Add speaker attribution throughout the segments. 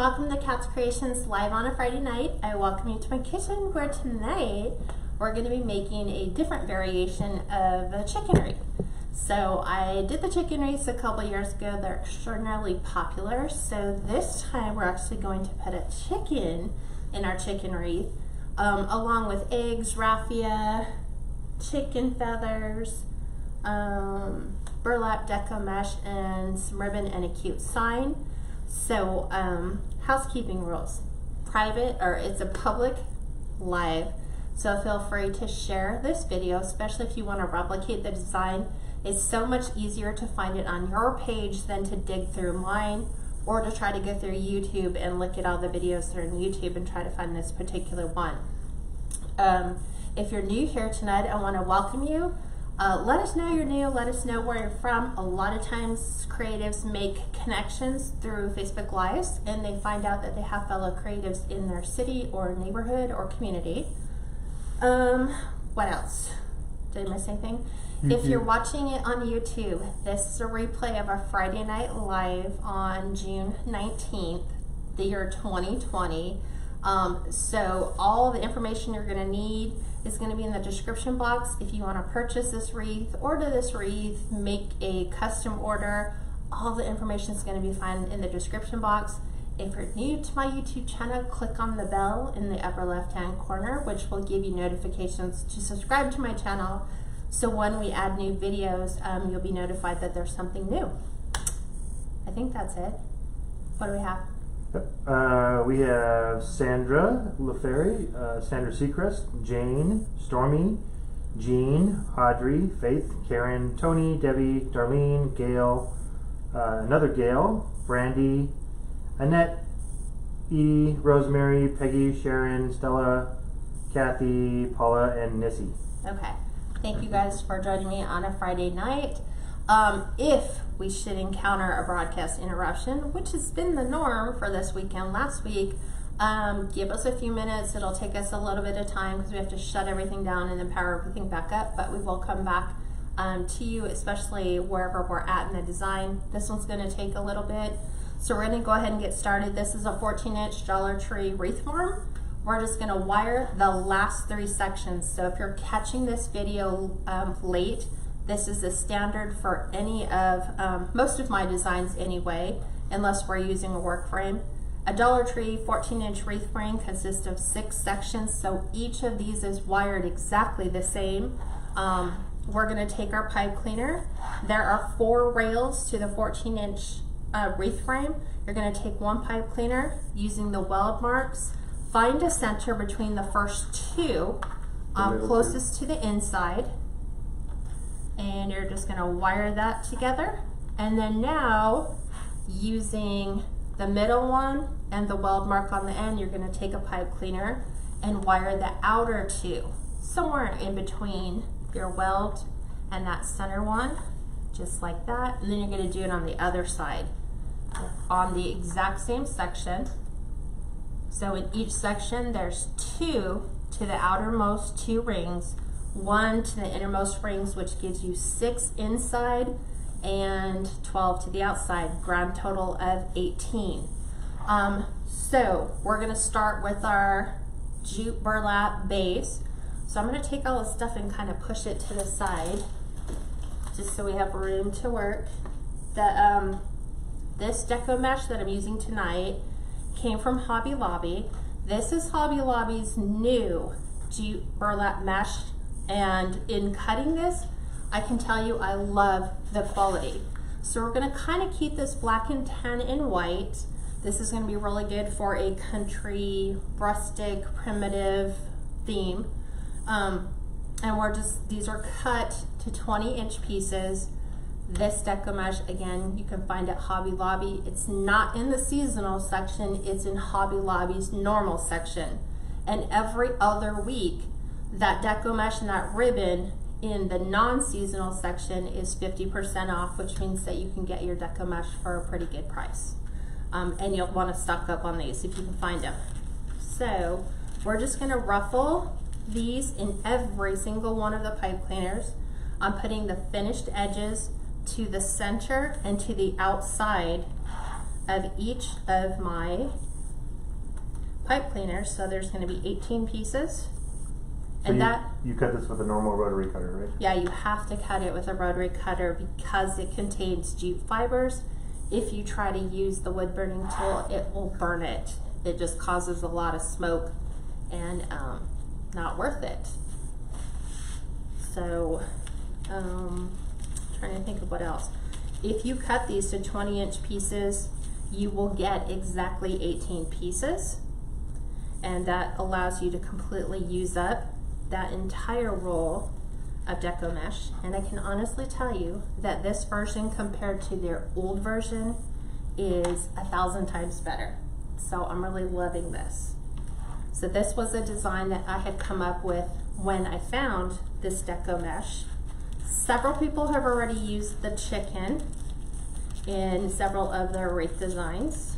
Speaker 1: welcome to Kats Creations live on a Friday night. I welcome you to my kitchen where tonight we're going to be making a different variation of a chicken wreath. So I did the chicken wreaths a couple years ago. They're extraordinarily popular. So this time we're actually going to put a chicken in our chicken wreath along with eggs, raffia, chicken feathers, burlap, deco mesh, and some ribbon and a cute sign. So housekeeping rules: private, or it's a public live, so feel free to share this video, especially if you want to replicate the design. It's so much easier to find it on your page than to dig through mine or to try to go through YouTube and look at all the videos that are on YouTube and try to find this particular one. If you're new here tonight, I want to welcome you. Let us know you're new, let us know where you're from. A lot of times creatives make connections through Facebook Lives and they find out that they have fellow creatives in their city or neighborhood or community. What else? Did I miss anything? If you're watching it on YouTube, this is a replay of our Friday Night Live on June 19th, the year 2020. So all the information you're going to need is going to be in the description box. If you want to purchase this wreath, order this wreath, make a custom order, all the information is going to be found in the description box. If you're new to my YouTube channel, click on the bell in the upper left hand corner, which will give you notifications to subscribe to my channel. So when we add new videos, you'll be notified that there's something new. I think that's it. What do we have?
Speaker 2: We have Sandra LaFerry, Sandra Seacrest, Jane, Stormy, Jean, Audrey, Faith, Karen, Tony, Debbie, Darlene, Gail, another Gail, Brandy, Annette, Edie, Rosemary, Peggy, Sharon, Stella, Kathy, Paula, and Nissy.
Speaker 1: Okay. Thank you guys for joining me on a Friday night. If we should encounter a broadcast interruption, which has been the norm for this weekend, last week, give us a few minutes. It'll take us a little bit of time because we have to shut everything down and then power everything back up, but we will come back to you, especially wherever we're at in the design. This one's going to take a little bit, so we're going to go ahead and get started. This is a 14-inch Dollar Tree wreath form. We're just going to wire the last 3 sections. So if you're catching this video late, this is the standard for any of, most of my designs anyway, unless we're using a work frame. A Dollar Tree 14-inch wreath frame consists of 6 sections, so each of these is wired exactly the same. We're going to take our pipe cleaner. There are 4 rails to the 14-inch wreath frame. You're going to take 1 pipe cleaner using the weld marks. Find a center between the first 2, closest to the inside, and you're just going to wire that together. And then now, using the middle one and the weld mark on the end, you're going to take a pipe cleaner and wire the outer 2, somewhere in between your weld and that center one, just like that. And then you're going to do it on the other side, on the exact same section. So in each section, there's 2 to the outermost 2 rings, 1 to the innermost rings, which gives you 6 inside and 12 to the outside, grand total of 18. So we're going to start with our jute burlap base. So I'm going to take all this stuff and kind of push it to the side, just so we have room to work. This deco mesh that I'm using tonight came from Hobby Lobby. This is Hobby Lobby's new jute burlap mesh, and in cutting this, I can tell you I love the quality. So we're going to kind of keep this black and tan and white. This is going to be really good for a country, rustic, primitive theme. And these are cut to 20-inch pieces. This deco mesh, again, you can find at Hobby Lobby. It's not in the seasonal section, it's in Hobby Lobby's normal section. And every other week, that deco mesh and that ribbon in the non-seasonal section is 50% off, which means that you can get your deco mesh for a pretty good price. And you'll want to stock up on these if you can find them. So we're just going to ruffle these in every single one of the pipe cleaners. I'm putting the finished edges to the center and to the outside of each of my pipe cleaners. So there's going to be 18 pieces.
Speaker 2: So you cut this with a normal rotary cutter, right?
Speaker 1: Yeah, you have to cut it with a rotary cutter because it contains jute fibers. If you try to use the wood burning tool, it will burn it. It just causes a lot of smoke and not worth it. So, trying to think of what else. If you cut these to 20-inch pieces, you will get exactly 18 pieces, and that allows you to completely use up that entire roll of Deco mesh. And I can honestly tell you that this version compared to their old version is 1,000 times better. So I'm really loving this. So this was a design that I had come up with when I found this Deco mesh. Several people have already used the chicken in several of their wreath designs.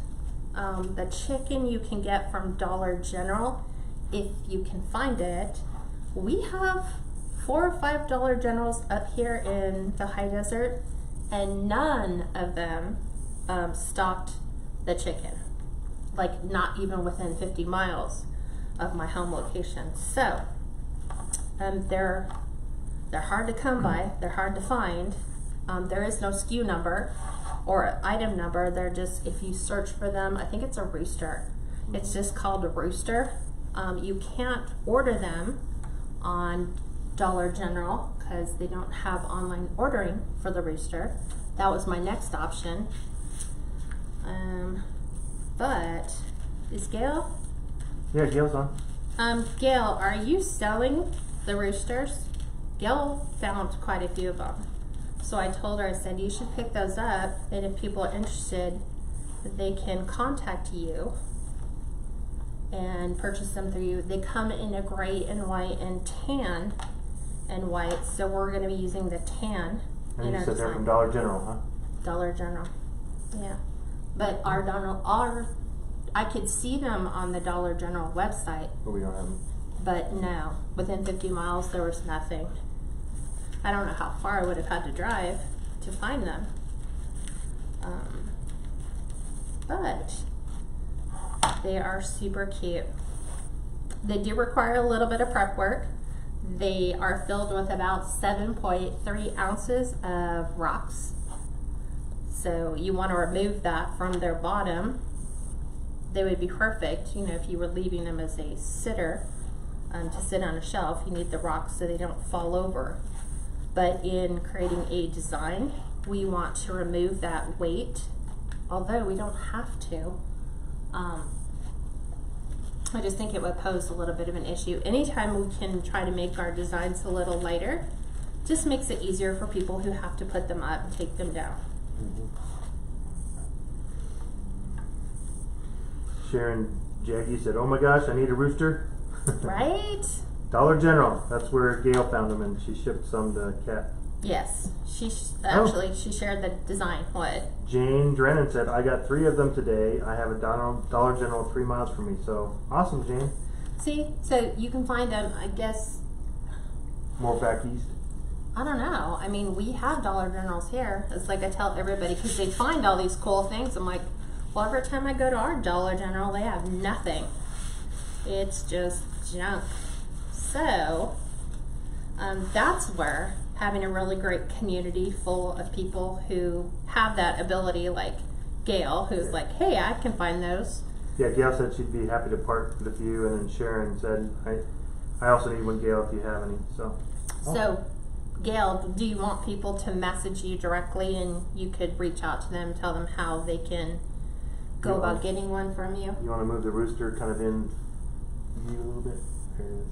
Speaker 1: The chicken you can get from Dollar General if you can find it. We have 4 or 5 Dollar Generals up here in the high desert, and none of them stocked the chicken, like not even within 50 miles of my home location. So they're hard to come by, they're hard to find. There is no SKU number or item number. They're just, if you search for them, I think it's a rooster. It's just called a rooster. You can't order them on Dollar General because they don't have online ordering for the rooster. That was my next option. But is Gail?
Speaker 2: Yeah, Gail's on.
Speaker 1: Gail, are you selling the roosters? Gail found quite a few of them. So I told her, I said, you should pick those up, and if people are interested, they can contact you and purchase them through you. They come in a gray and white and tan and white, so we're going to be using the tan
Speaker 2: And
Speaker 1: in
Speaker 2: you
Speaker 1: our
Speaker 2: said they're
Speaker 1: design.
Speaker 2: from Dollar General, huh?
Speaker 1: Dollar General, yeah. But I could see them on the Dollar General website,
Speaker 2: But we don't have them.
Speaker 1: but no, within 50 miles there was nothing. I don't know how far I would have had to drive to find them. But they are super cute. They do require a little bit of prep work. They are filled with about 7.3 ounces of rocks. So you want to remove that from their bottom. They would be perfect, you know, if you were leaving them as a sitter to sit on a shelf. You need the rocks so they don't fall over. But in creating a design, we want to remove that weight, although we don't have to. I just think it would pose a little bit of an issue. Anytime we can try to make our designs a little lighter, just makes it easier for people who have to put them up and take them down.
Speaker 2: Sharon Jaggy said, oh my gosh, I need a rooster.
Speaker 1: Right?
Speaker 2: Dollar General, that's where Gail found them, and she shipped some to Kat.
Speaker 1: Yes. She shared the design. What?
Speaker 2: Jane Drennan said, I got 3 of them today. I have a Dollar General 3 miles from me. So awesome, Jane.
Speaker 1: See, so you can find them, I guess,
Speaker 2: More back east.
Speaker 1: I don't know. I mean, we have Dollar Generals here. It's like I tell everybody, because they find all these cool things. I'm like, well, every time I go to our Dollar General, they have nothing. It's just junk. So, that's where having a really great community full of people who have that ability, like Gail, who's like, hey, I can find those.
Speaker 2: Yeah, Gail said she'd be happy to part with a few, and then Sharon said, I also need one, Gail, if you have any. So,
Speaker 1: Gail, do you want people to message you directly and you could reach out to them, tell them how they can go about getting one from you?
Speaker 2: You want to move the rooster kind of in view a little bit? There it is.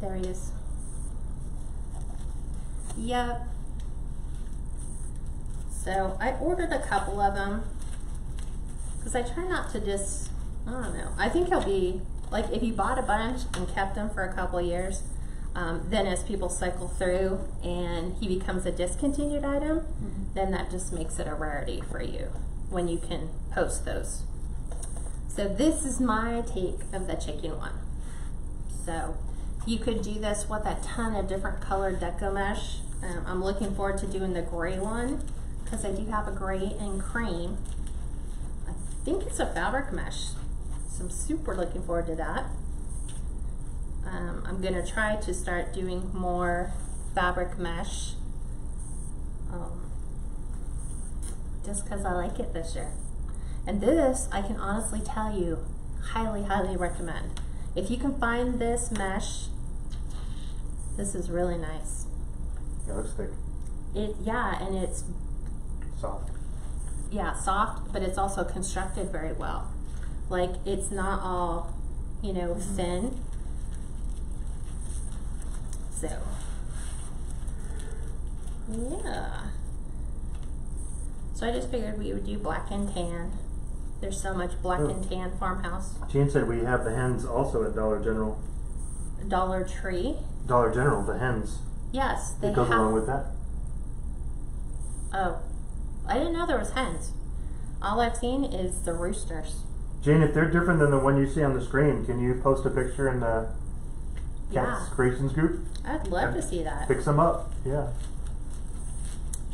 Speaker 1: There he is. Yep. So I ordered a couple of them because I try not to just, I don't know. I think he'll be, like, if you bought a bunch and kept them for a couple of years, then as people cycle through and he becomes a discontinued item, then that just makes it a rarity for you when you can post those. So this is my take of the chicken one. So you could do this with a ton of different colored Deco mesh. I'm looking forward to doing the gray one because I do have a gray and cream. I think it's a fabric mesh. So I'm super looking forward to that. I'm gonna try to start doing more fabric mesh. Just because I like it this year. And this, I can honestly tell you, highly, highly recommend. If you can find this mesh, this is really nice.
Speaker 2: Yeah, it looks thick.
Speaker 1: Yeah, and it's
Speaker 2: Soft.
Speaker 1: yeah, soft, but it's also constructed very well. Like, it's not all, you know, thin. So, yeah. So I just figured we would do black and tan. There's so much black and tan farmhouse.
Speaker 2: Jane said we have the hens also at Dollar General.
Speaker 1: Dollar Tree.
Speaker 2: Dollar General, the hens.
Speaker 1: Yes, they
Speaker 2: It goes
Speaker 1: have.
Speaker 2: along with that.
Speaker 1: Oh, I didn't know there was hens. All I've seen is the roosters.
Speaker 2: Jane, if they're different than the one you see on the screen, can you post a picture in the Cats Creations group?
Speaker 1: I'd love to see that.
Speaker 2: Pick some up, yeah.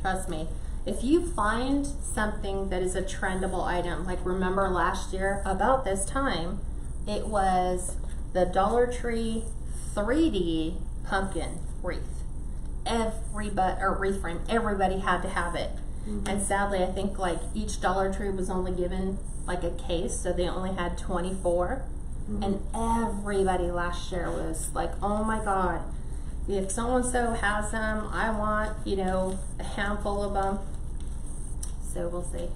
Speaker 1: Trust me. If you find something that is a trendable item, like remember last year about this time, it was the Dollar Tree 3D pumpkin wreath. Wreath frame, everybody had to have it. And sadly, I think like each Dollar Tree was only given like a case, so they only had 24. And everybody last year was like, oh my God, if so-and-so has them, I want, you know, a handful of them. So we'll see.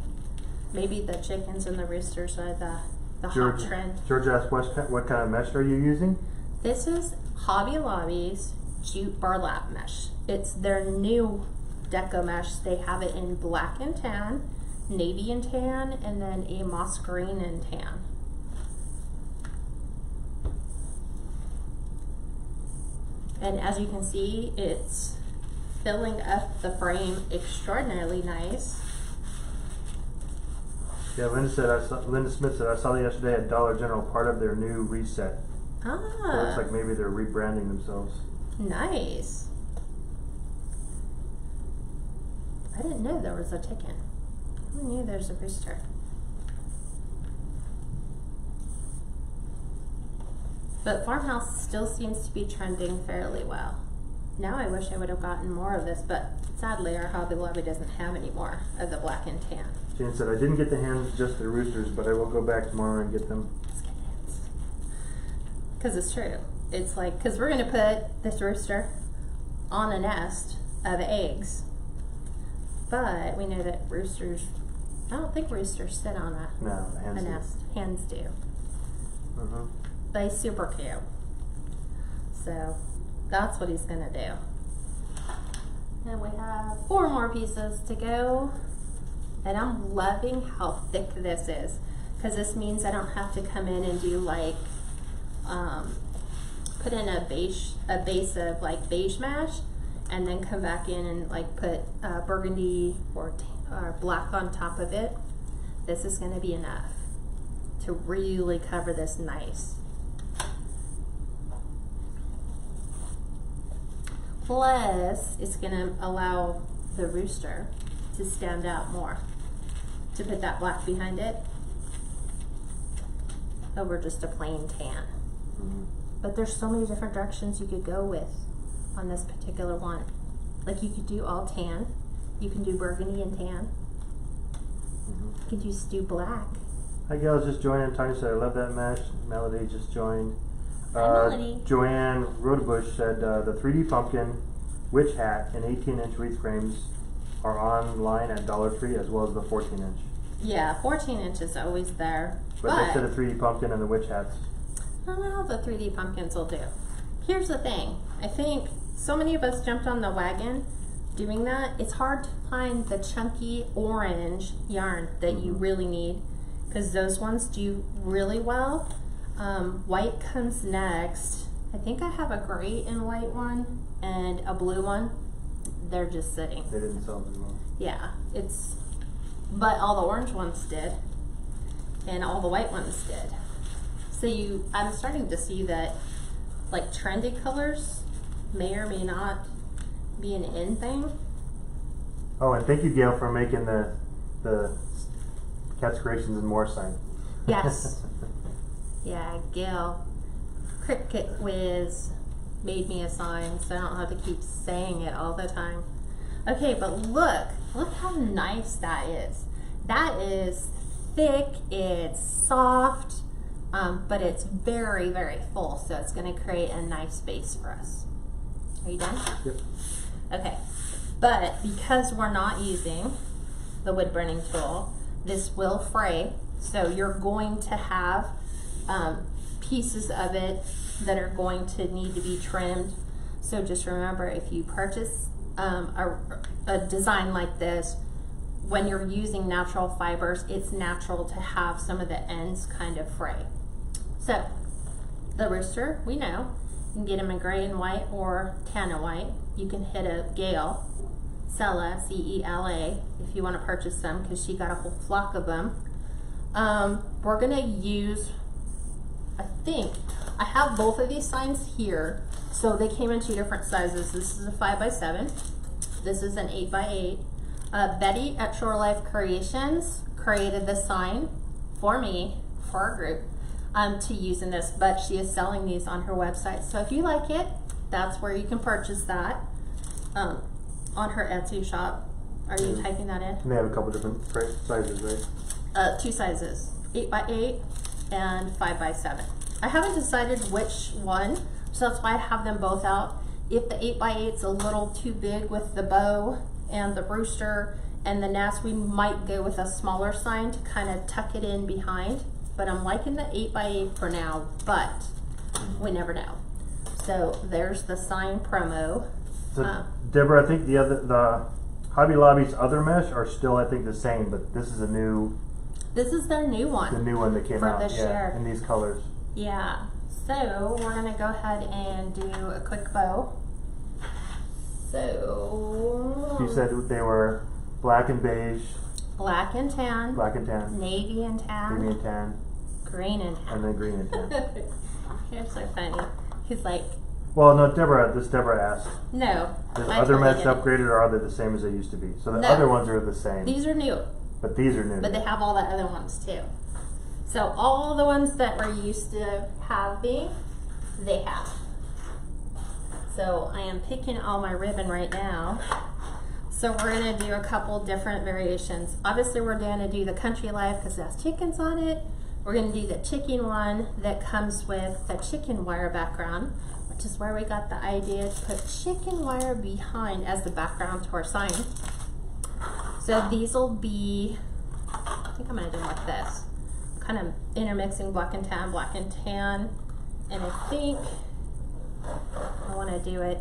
Speaker 1: Maybe the chickens and the roosters are the hot trend.
Speaker 2: George asked what kind of mesh are you using?
Speaker 1: This is Hobby Lobby's jute burlap mesh. It's their new Deco mesh. They have it in black and tan, navy and tan, and then a moss green and tan. And as you can see, it's filling up the frame extraordinarily nice.
Speaker 2: Yeah, Linda Smith said I saw it yesterday at Dollar General, part of their new reset. So it looks like maybe they're rebranding themselves.
Speaker 1: Nice. I didn't know there was a chicken. I knew there's a rooster. But farmhouse still seems to be trending fairly well. Now I wish I would have gotten more of this, but sadly our Hobby Lobby doesn't have any more of the black and tan.
Speaker 2: Jane said, I didn't get the hens, just the roosters, but I will go back tomorrow and get them.
Speaker 1: Let's get hens. Because it's true. It's like, because we're going to put this rooster on a nest of eggs. But we know that roosters, I don't think roosters sit on
Speaker 2: No, the hens
Speaker 1: a
Speaker 2: do.
Speaker 1: nest. Hens do. They're super cute. So that's what he's going to do. And we have 4 more pieces to go. And I'm loving how thick this is, because this means I don't have to come in and do like, put in a base of like beige mash, and then come back in and like put burgundy or black on top of it. This is going to be enough to really cover this nice. Plus, it's going to allow the rooster to stand out more. To put that black behind it over just a plain tan. But there's so many different directions you could go with on this particular one. Like you could do all tan, you can do burgundy and tan, you can just do black.
Speaker 2: Hi gals, just joining. Tanya said I love that mesh. Melody just joined.
Speaker 1: Hi, Melody.
Speaker 2: Joanne Rodebush said the 3D pumpkin, witch hat, and 18-inch wreath frames are online at Dollar Tree, as well as the 14-inch.
Speaker 1: Yeah, 14 inch is always there.
Speaker 2: But they said the 3D pumpkin and the witch hats.
Speaker 1: I don't know how the 3D pumpkins will do. Here's the thing. I think so many of us jumped on the wagon doing that. It's hard to find the chunky orange yarn that you really need, because those ones do really well. White comes next. I think I have a gray and white one and a blue one. They're just sitting.
Speaker 2: They didn't sell them as well.
Speaker 1: Yeah, but all the orange ones did, and all the white ones did. So I'm starting to see that like trendy colors may or may not be an in thing.
Speaker 2: Oh, and thank you, Gail, for making the KatsCreationsNMore sign.
Speaker 1: Yes. Yeah, Gail Cricket Whiz made me a sign, so I don't have to keep saying it all the time. Okay, but look how nice that is. That is thick, it's soft, but it's very, very full, so it's going to create a nice base for us. Are you done?
Speaker 2: Yep.
Speaker 1: Okay, but because we're not using the wood burning tool, this will fray, so you're going to have pieces of it that are going to need to be trimmed. So just remember, if you purchase a design like this, when you're using natural fibers, it's natural to have some of the ends kind of fray. So the rooster, we know, you can get them in gray and white or tan and white. You can hit a Gail, Cella, C-E-L-A, if you want to purchase them, because she got a whole flock of them. We're gonna use, I think, I have both of these signs here. So they came in 2 different sizes. This is a 5x7. This is an 8x8. Betty at Shore Life Creations created this sign for me, for our group, to use in this, but she is selling these on her website. So if you like it, that's where you can purchase that on her Etsy shop. Are you typing that in?
Speaker 2: And they have a couple different sizes, right?
Speaker 1: 2 sizes, 8x8 and 5x7. I haven't decided which one, so that's why I have them both out. If the 8x8's a little too big with the bow and the rooster and the nest, we might go with a smaller sign to kind of tuck it in behind. But I'm liking the 8x8 for now, but we never know. So there's the sign promo.
Speaker 2: So Deborah, I think the Hobby Lobby's other mesh are still, I think, the same, but this is a new.
Speaker 1: This is their new one.
Speaker 2: The new one that came out.
Speaker 1: For this year.
Speaker 2: In these colors.
Speaker 1: Yeah. So we're gonna go ahead and do a quick bow. So
Speaker 2: You said they were black and beige.
Speaker 1: black and tan.
Speaker 2: Black and tan.
Speaker 1: Navy and tan.
Speaker 2: Navy and tan.
Speaker 1: Green and tan.
Speaker 2: And then green and tan.
Speaker 1: You're so funny. He's like,
Speaker 2: Well, no, Deborah asked.
Speaker 1: no.
Speaker 2: The
Speaker 1: I
Speaker 2: other
Speaker 1: totally
Speaker 2: mesh
Speaker 1: didn't.
Speaker 2: upgraded, or are they the same as they used to be? So the
Speaker 1: No.
Speaker 2: other ones are the same.
Speaker 1: These are new,
Speaker 2: But these are new.
Speaker 1: but they have all the other ones too. So all the ones that we're used to having, they have. So I am picking all my ribbon right now. So we're gonna do a couple different variations. Obviously we're gonna do the country life because that's chickens on it. We're gonna do the chicken one that comes with the chicken wire background, which is where we got the idea to put chicken wire behind as the background to our sign. So these will be, I think I'm gonna do them like this. Kind of intermixing black and tan, and I think I wanna do it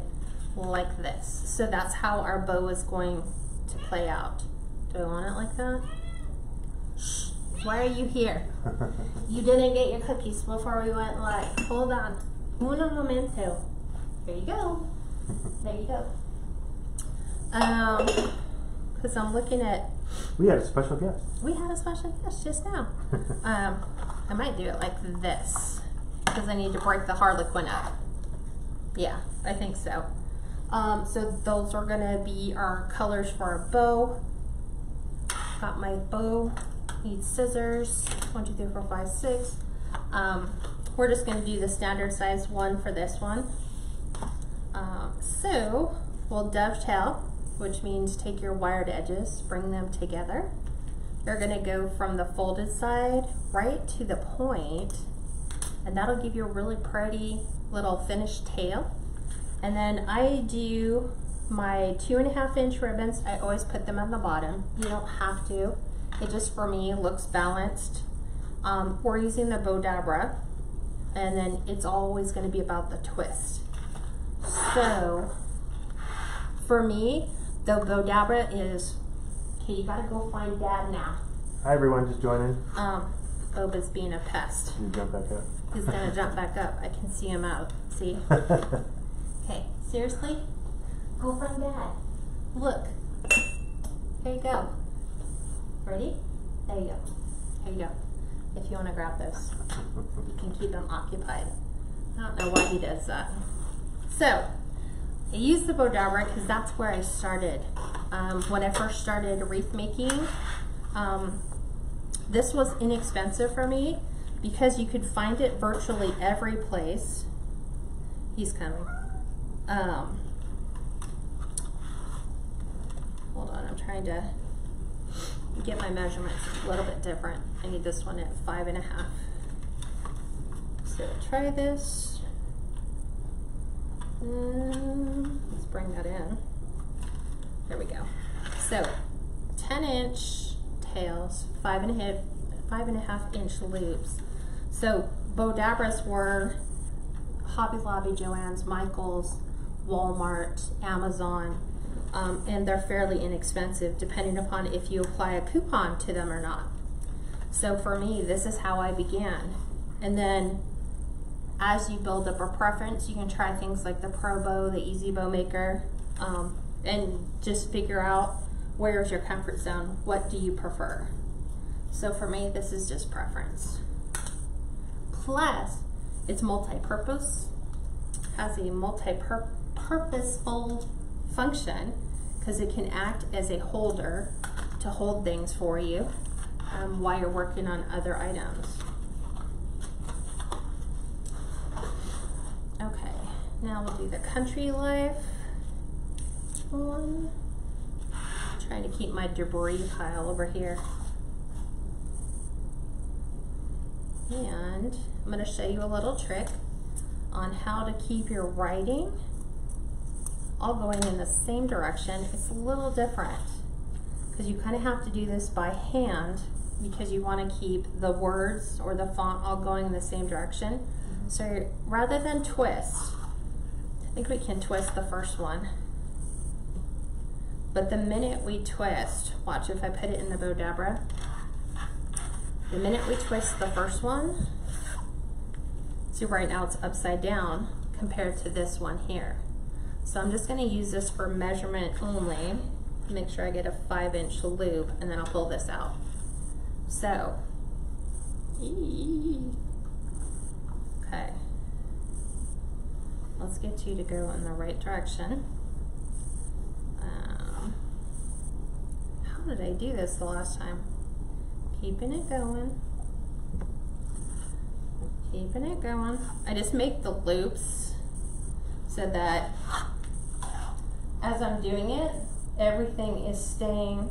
Speaker 1: like this. So that's how our bow is going to play out. Do I want it like that? Shh, why are you here? You didn't get your cookies before we went live. Hold on. Uno momento. There you go. There you go. Because I'm looking at,
Speaker 2: We had a special guest.
Speaker 1: we had a special guest just now. I might do it like this because I need to break the Harlequin up. Yeah, I think so. So those are gonna be our colors for our bow. Got my bow, need scissors, 1, 2, 3, 4, 5, 6. We're just gonna do the standard size one for this one. So we'll dovetail, which means take your wired edges, bring them together. You're gonna go from the folded side right to the point, and that'll give you a really pretty little finished tail. And then I do my 2.5 inch ribbons. I always put them on the bottom. You don't have to. It just, for me, looks balanced. We're using the bow dabra, and then it's always gonna be about the twist. So, for me, the bow dabra is, okay, you gotta go find Dad now.
Speaker 2: Hi everyone, just joining.
Speaker 1: Boba's being a pest.
Speaker 2: You jump back up.
Speaker 1: He's gonna jump back up. I can see him out. See? Okay, seriously? Go find Dad. Look. There you go. Ready? There you go. There you go. If you want to grab this, you can keep him occupied. I don't know why he does that. So, I use the bow dabra because that's where I started. When I first started wreath making, This was inexpensive for me because you could find it virtually every place. He's coming. Hold on, I'm trying to get my measurements a little bit different. I need this one at 5.5. So try this. Let's bring that in. There we go. So 10-inch tails, 5.5 inch loops. So Bodabras were Hobby Lobby, Joann's, Michael's, Walmart, Amazon, and they're fairly inexpensive depending upon if you apply a coupon to them or not. So for me, this is how I began. And then as you build up a preference, you can try things like the Pro Bow, the Easy Bow Maker, and just figure out where's your comfort zone. What do you prefer? So for me, this is just preference. Plus, it's multi-purpose, has a multi-purposeful function because it can act as a holder to hold things for you while you're working on other items. Okay, now we'll do the Country Life one. Trying to keep my debris pile over here. And I'm going to show you a little trick on how to keep your writing all going in the same direction. It's a little different because you kind of have to do this by hand because you want to keep the words or the font all going in the same direction. So rather than twist, I think we can twist the first one. But the minute we twist, watch if I put it in the Bodabra, the minute we twist the first one, see right now it's upside down compared to this one here. So I'm just going to use this for measurement only. Make sure I get a 5-inch loop and then I'll pull this out. So, okay. Let's get you to go in the right direction. How did I do this the last time? Keeping it going. Keeping it going. I just make the loops so that as I'm doing it, everything is staying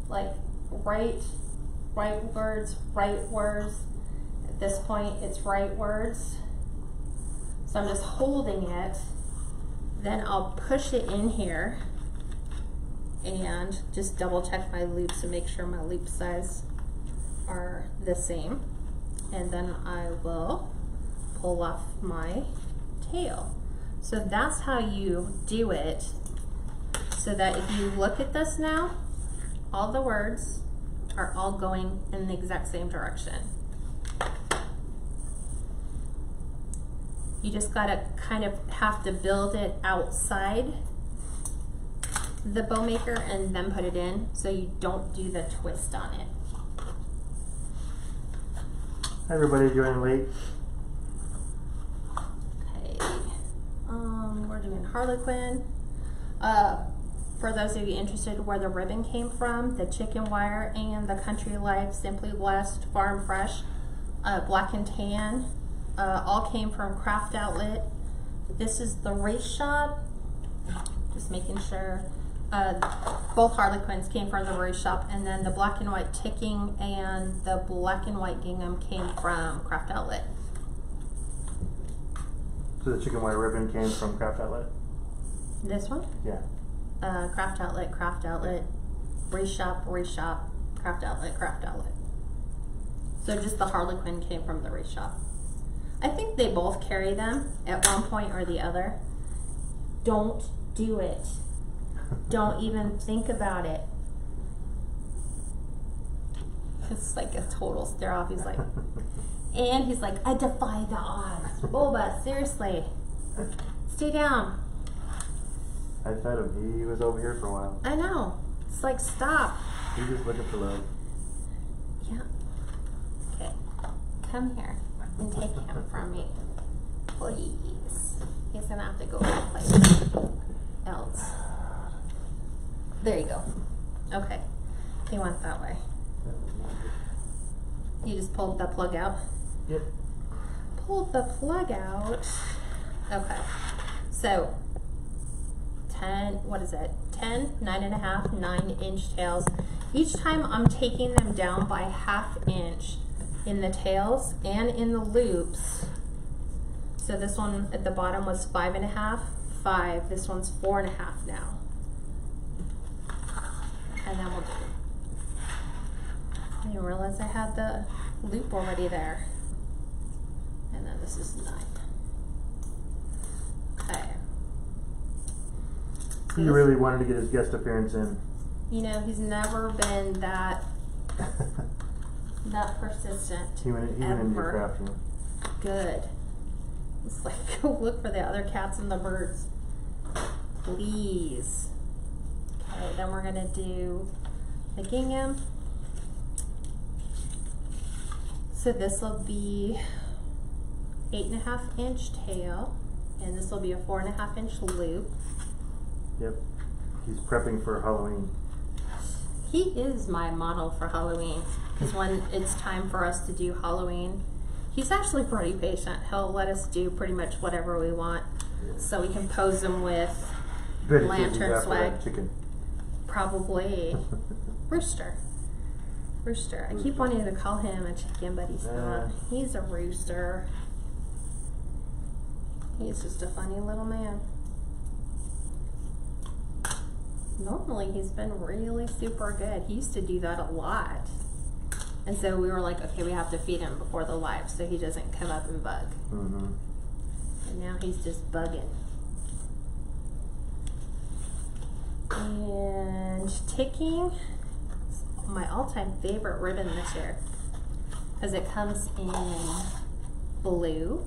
Speaker 1: like right words, right words. At this point, it's right words. So I'm just holding it. Then I'll push it in here and just double check my loops and make sure my loop size are the same. And then I will pull off my tail. So that's how you do it, so that if you look at this now, all the words are all going in the exact same direction. You just gotta kind of have to build it outside the bow maker and then put it in so you don't do the twist on it.
Speaker 2: Hi everybody, joining late.
Speaker 1: Okay, we're doing Harlequin. For those of you interested where the ribbon came from, the chicken wire and the Country Life Simply Blessed Farm Fresh Black and Tan all came from Craft Outlet. This is the Race Shop, just making sure. Both Harlequins came from the Race Shop, and then the black and white ticking and the black and white gingham came from Craft Outlet.
Speaker 2: So the chicken wire ribbon came from Craft Outlet?
Speaker 1: This one?
Speaker 2: Yeah.
Speaker 1: Craft Outlet, Race Shop, Craft Outlet. So just the Harlequin came from the Race Shop. I think they both carry them at one point or the other. Don't do it. Don't even think about it. It's like a total stare off. He's like, and he's like, I defy the odds. Boba, seriously. Stay down.
Speaker 2: I fed him. He was over here for a while.
Speaker 1: I know. It's like, stop.
Speaker 2: He's just looking for love.
Speaker 1: Yeah. Okay. Come here and take him from me. Please. He's gonna have to go someplace else. There you go. Okay. He went that way. You just pulled the plug out?
Speaker 2: Yep.
Speaker 1: Pulled the plug out. Okay. So 10, what is it? 10, 9.5, 9-inch tails. Each time I'm taking them down by 1/2 inch in the tails and in the loops. So this one at the bottom was 5.5, 5. This one's 4.5 now. And then we'll do. I didn't realize I had the loop already there. And then this is 9. Okay.
Speaker 2: He really wanted to get his guest appearance in.
Speaker 1: You know, he's never been that persistent.
Speaker 2: Even in your craft room.
Speaker 1: Good. It's like, go look for the other cats and the birds. Please. Okay, then we're gonna do the gingham. So this will be 8.5 inch tail, and this will be a 4.5 inch loop.
Speaker 2: Yep. He's prepping for Halloween.
Speaker 1: He is my model for Halloween, because when it's time for us to do Halloween, he's actually pretty patient. He'll let us do pretty much whatever we want, so we can pose them with lantern swag.
Speaker 2: Chicken.
Speaker 1: Probably Rooster. Rooster. I keep wanting to call him a chicken, but he's not. He's a rooster. He's just a funny little man. Normally he's been really super good. He used to do that a lot. And so we were like, okay, we have to feed him before the live so he doesn't come up and bug.
Speaker 2: Mm-hmm.
Speaker 1: And now he's just bugging. And ticking, my all-time favorite ribbon this year, because it comes in blue,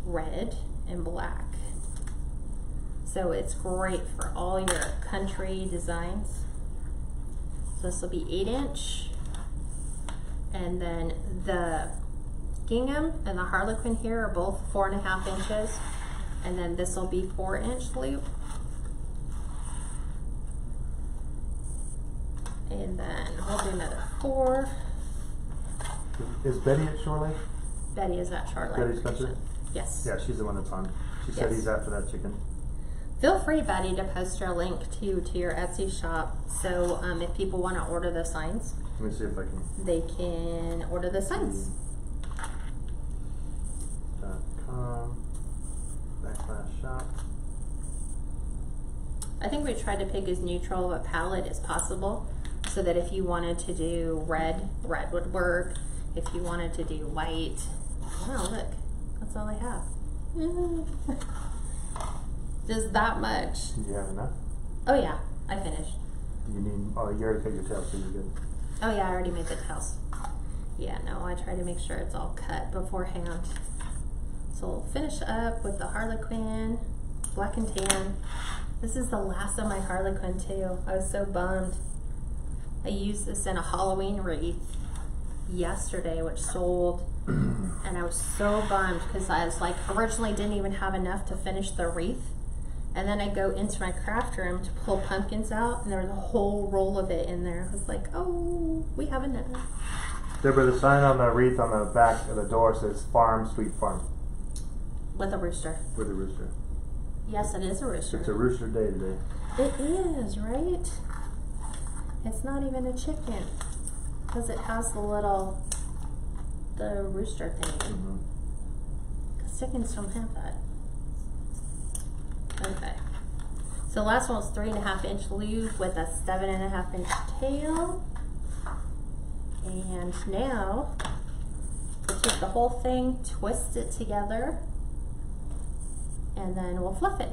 Speaker 1: red, and black. So it's great for all your country designs. So this will be 8-inch. And then the gingham and the harlequin here are both 4.5 inches. And then this will be 4-inch loop. And then we'll do another 4.
Speaker 2: Is Betty at Shore Lake?
Speaker 1: Betty is at Shore Lake.
Speaker 2: Betty Spencer?
Speaker 1: Yes.
Speaker 2: Yeah, she's the one that's on. She said he's after that chicken.
Speaker 1: Feel free, Betty, to post your link to your Etsy shop. So if people want to order the signs,
Speaker 2: let me see if I can.
Speaker 1: They can order the signs.
Speaker 2: .com/shop.
Speaker 1: I think we tried to pick as neutral of a palette as possible, so that if you wanted to do red would work. If you wanted to do white, wow, look, that's all I have. Just that much.
Speaker 2: Do you have enough?
Speaker 1: Oh yeah, I finished.
Speaker 2: Do you need? Oh, you already cut your tail, so you're good.
Speaker 1: Oh yeah, I already made the tails. Yeah, no, I try to make sure it's all cut beforehand. So we'll finish up with the harlequin, black and tan. This is the last of my harlequin too. I was so bummed. I used this in a Halloween wreath yesterday, which sold, and I was so bummed because I was like, originally didn't even have enough to finish the wreath. And then I go into my craft room to pull pumpkins out, and there was a whole roll of it in there. I was like, oh, we have enough.
Speaker 2: Deborah, the sign on the wreath on the back of the door says "Farm, Sweet Farm."
Speaker 1: With a rooster.
Speaker 2: With a rooster.
Speaker 1: Yes, it is a rooster.
Speaker 2: It's a rooster day today.
Speaker 1: It is, right? It's not even a chicken, because it has the rooster thing. Because chickens don't have that. Okay. So the last one was 3.5 inch loop with a 7.5 inch tail. And now we'll take the whole thing, twist it together, and then we'll fluff it.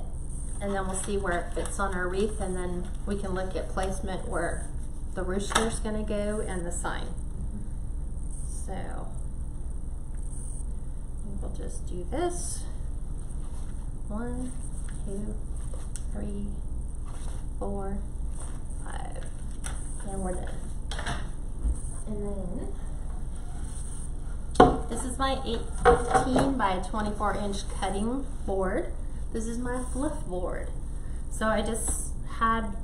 Speaker 1: And then we'll see where it fits on our wreath, and then we can look at placement where the rooster's gonna go and the sign. So we'll just do this. 1, 2, 3, 4, 5, and we're done. And then this is my 18 by 24 inch cutting board. This is my fluff board. So I just had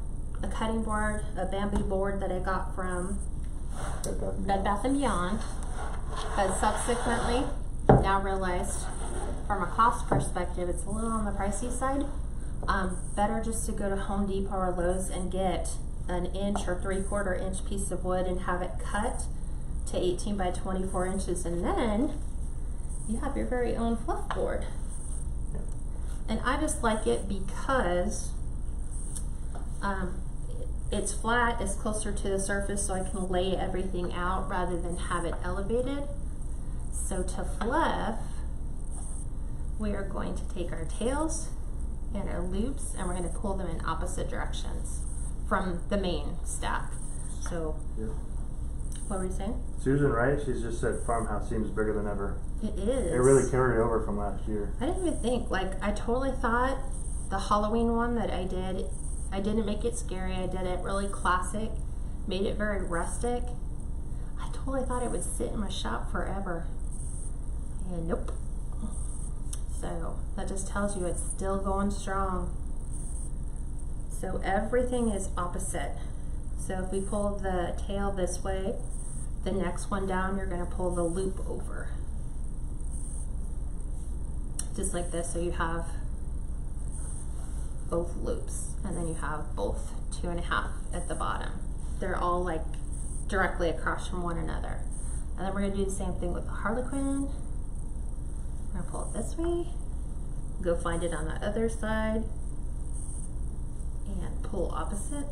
Speaker 1: a cutting board, a bamboo board that I got from Bed Bath & Beyond. but subsequently now realized from a cost perspective, it's a little on the pricey side. Better just to go to Home Depot or Lowe's and get an 1 or 3/4 inch piece of wood and have it cut to 18 by 24 inches, and then you have your very own fluff board.
Speaker 2: Yeah.
Speaker 1: And I just like it because it's flat, it's closer to the surface, so I can lay everything out rather than have it elevated. So to fluff, we are going to take our tails and our loops, and we're going to pull them in opposite directions from the main stack. So,
Speaker 2: Yeah.
Speaker 1: what were you saying?
Speaker 2: Susan, right? She's just said farmhouse seems bigger than ever.
Speaker 1: It is.
Speaker 2: It really carried over from last year.
Speaker 1: I didn't even think, like, I totally thought the Halloween one that I didn't make it scary. I did it really classic, made it very rustic. I totally thought it would sit in my shop forever. And nope. So that just tells you it's still going strong. So everything is opposite. So if we pull the tail this way, the next one down, you're going to pull the loop over. Just like this, so you have both loops, and then you have both 2.5 at the bottom. They're all like directly across from one another. And then we're going to do the same thing with the harlequin. We're going to pull it this way, go find it on the other side, and pull opposite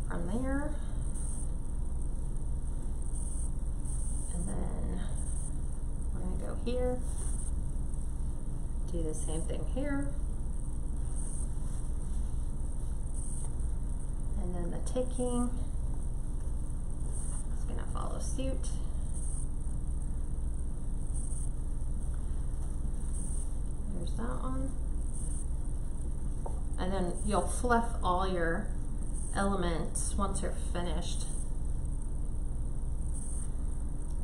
Speaker 1: from there. And then we're going to go here, do the same thing here, and then the ticking is going to follow suit. There's that one. And then you'll fluff all your elements once you're finished.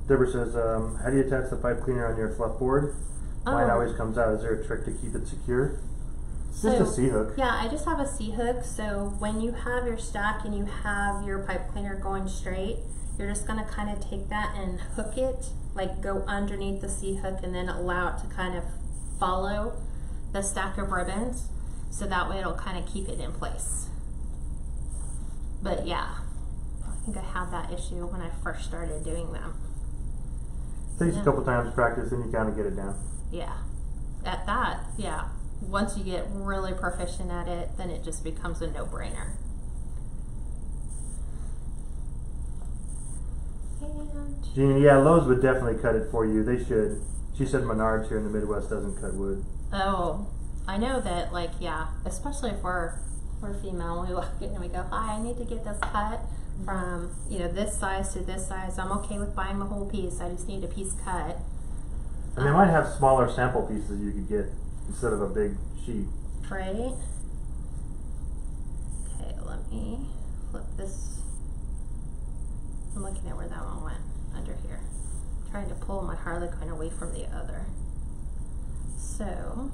Speaker 2: Deborah says, how do you attach the pipe cleaner on your fluff board? Mine
Speaker 1: Oh.
Speaker 2: always comes out. Is there a trick to keep it secure?
Speaker 1: So,
Speaker 2: Just a C-hook.
Speaker 1: Yeah, I just have a C-hook, so when you have your stack and you have your pipe cleaner going straight, you're just gonna kind of take that and hook it, like go underneath the C-hook and then allow it to kind of follow the stack of ribbons, so that way it'll kind of keep it in place. But yeah, I think I had that issue when I first started doing them.
Speaker 2: Takes a couple times to practice, then you kind of get it down.
Speaker 1: Yeah, at that, yeah. Once you get really proficient at it, then it just becomes a no-brainer. And
Speaker 2: Jeannie, yeah, Lowe's would definitely cut it for you. They should. She said Menards here in the Midwest doesn't cut wood.
Speaker 1: oh, I know that, like, yeah, especially if we're female, we walk in and we go, hi, I need to get this cut from, you know, this size to this size. I'm okay with buying the whole piece. I just need a piece cut.
Speaker 2: And they might have smaller sample pieces you could get instead of a big sheet.
Speaker 1: Right? Okay, let me flip this. I'm looking at where that one went, under here. I'm trying to pull my harlequin away from the other. So,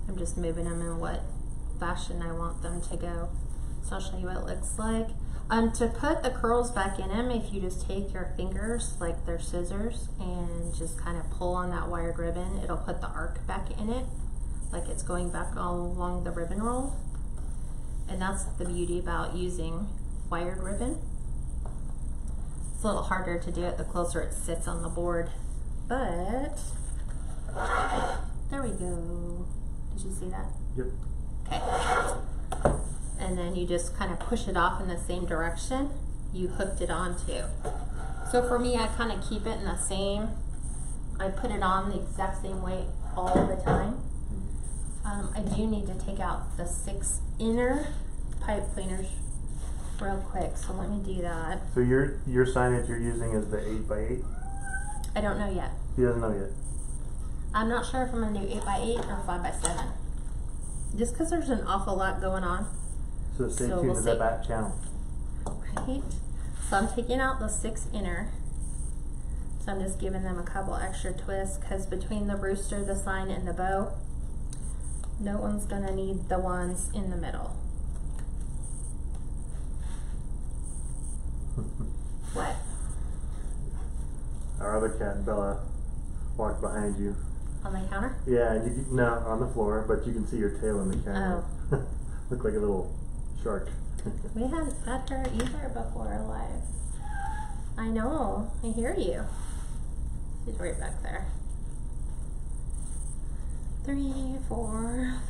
Speaker 1: I'm just moving them in what fashion I want them to go. So I'll show you what it looks like. To put the curls back in them, if you just take your fingers, like they're scissors, and just kind of pull on that wired ribbon, it'll put the arc back in it, like it's going back all along the ribbon roll. And that's the beauty about using wired ribbon. It's a little harder to do it the closer it sits on the board, but there we go. Did you see that?
Speaker 2: Yep.
Speaker 1: Okay. And then you just kind of push it off in the same direction you hooked it onto. So for me, I kind of keep it in the same, I put it on the exact same way all the time. I do need to take out the 6 inner pipe cleaners real quick, so let me do that.
Speaker 2: So your signage you're using is the 8x8?
Speaker 1: I don't know yet.
Speaker 2: He doesn't know yet.
Speaker 1: I'm not sure if I'm gonna do 8x8 or 5x7. Just because there's an awful lot going on.
Speaker 2: So stay
Speaker 1: So
Speaker 2: tuned
Speaker 1: we'll
Speaker 2: to
Speaker 1: see.
Speaker 2: that back channel.
Speaker 1: Right. So I'm taking out the 6 inner. So I'm just giving them a couple extra twists, because between the rooster, the sign, and the bow, no one's gonna need the ones in the middle. What?
Speaker 2: Our other cat, Bella, walked behind you.
Speaker 1: On the counter?
Speaker 2: Yeah, and you can, no, on the floor, but you can see your tail in the camera.
Speaker 1: Oh.
Speaker 2: Look like a little shark.
Speaker 1: We haven't had her either before live. I know. I hear you. She's right back there. 3, 4,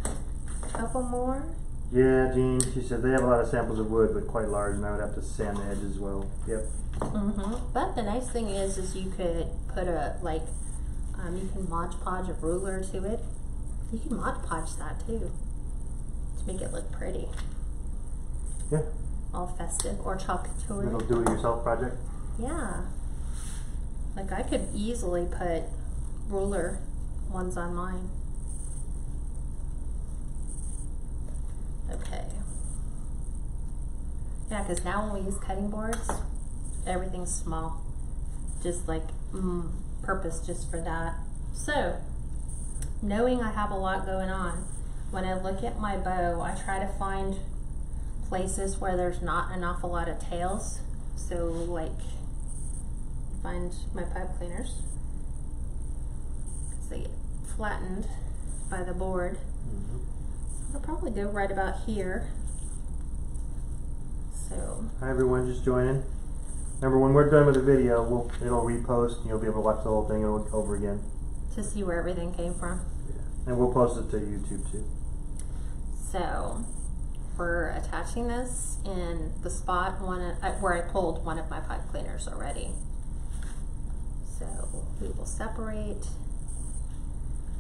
Speaker 1: 5. Couple more.
Speaker 2: Yeah, Jean, she said they have a lot of samples of wood, but quite large, and I would have to sand the edges as well. Yep.
Speaker 1: But the nice thing is you could put a, like, you can Mod Podge a ruler to it. You can Mod Podge that too, to make it look pretty.
Speaker 2: Yeah.
Speaker 1: All festive or chocolate.
Speaker 2: Little do-it-yourself project.
Speaker 1: Yeah. Like I could easily put ruler ones on mine. Okay. Yeah, because now when we use cutting boards, everything's small. Just like purpose just for that. So, knowing I have a lot going on, when I look at my bow, I try to find places where there's not an awful lot of tails. So like, find my pipe cleaners, because they get flattened by the board. I'll probably go right about here. So.
Speaker 2: Hi everyone, just joining. Remember, when we're done with the video, it'll repost and you'll be able to watch the whole thing over again.
Speaker 1: To see where everything came from.
Speaker 2: Yeah. And we'll post it to YouTube too.
Speaker 1: So, we're attaching this in the spot where I pulled one of my pipe cleaners already. So, we will separate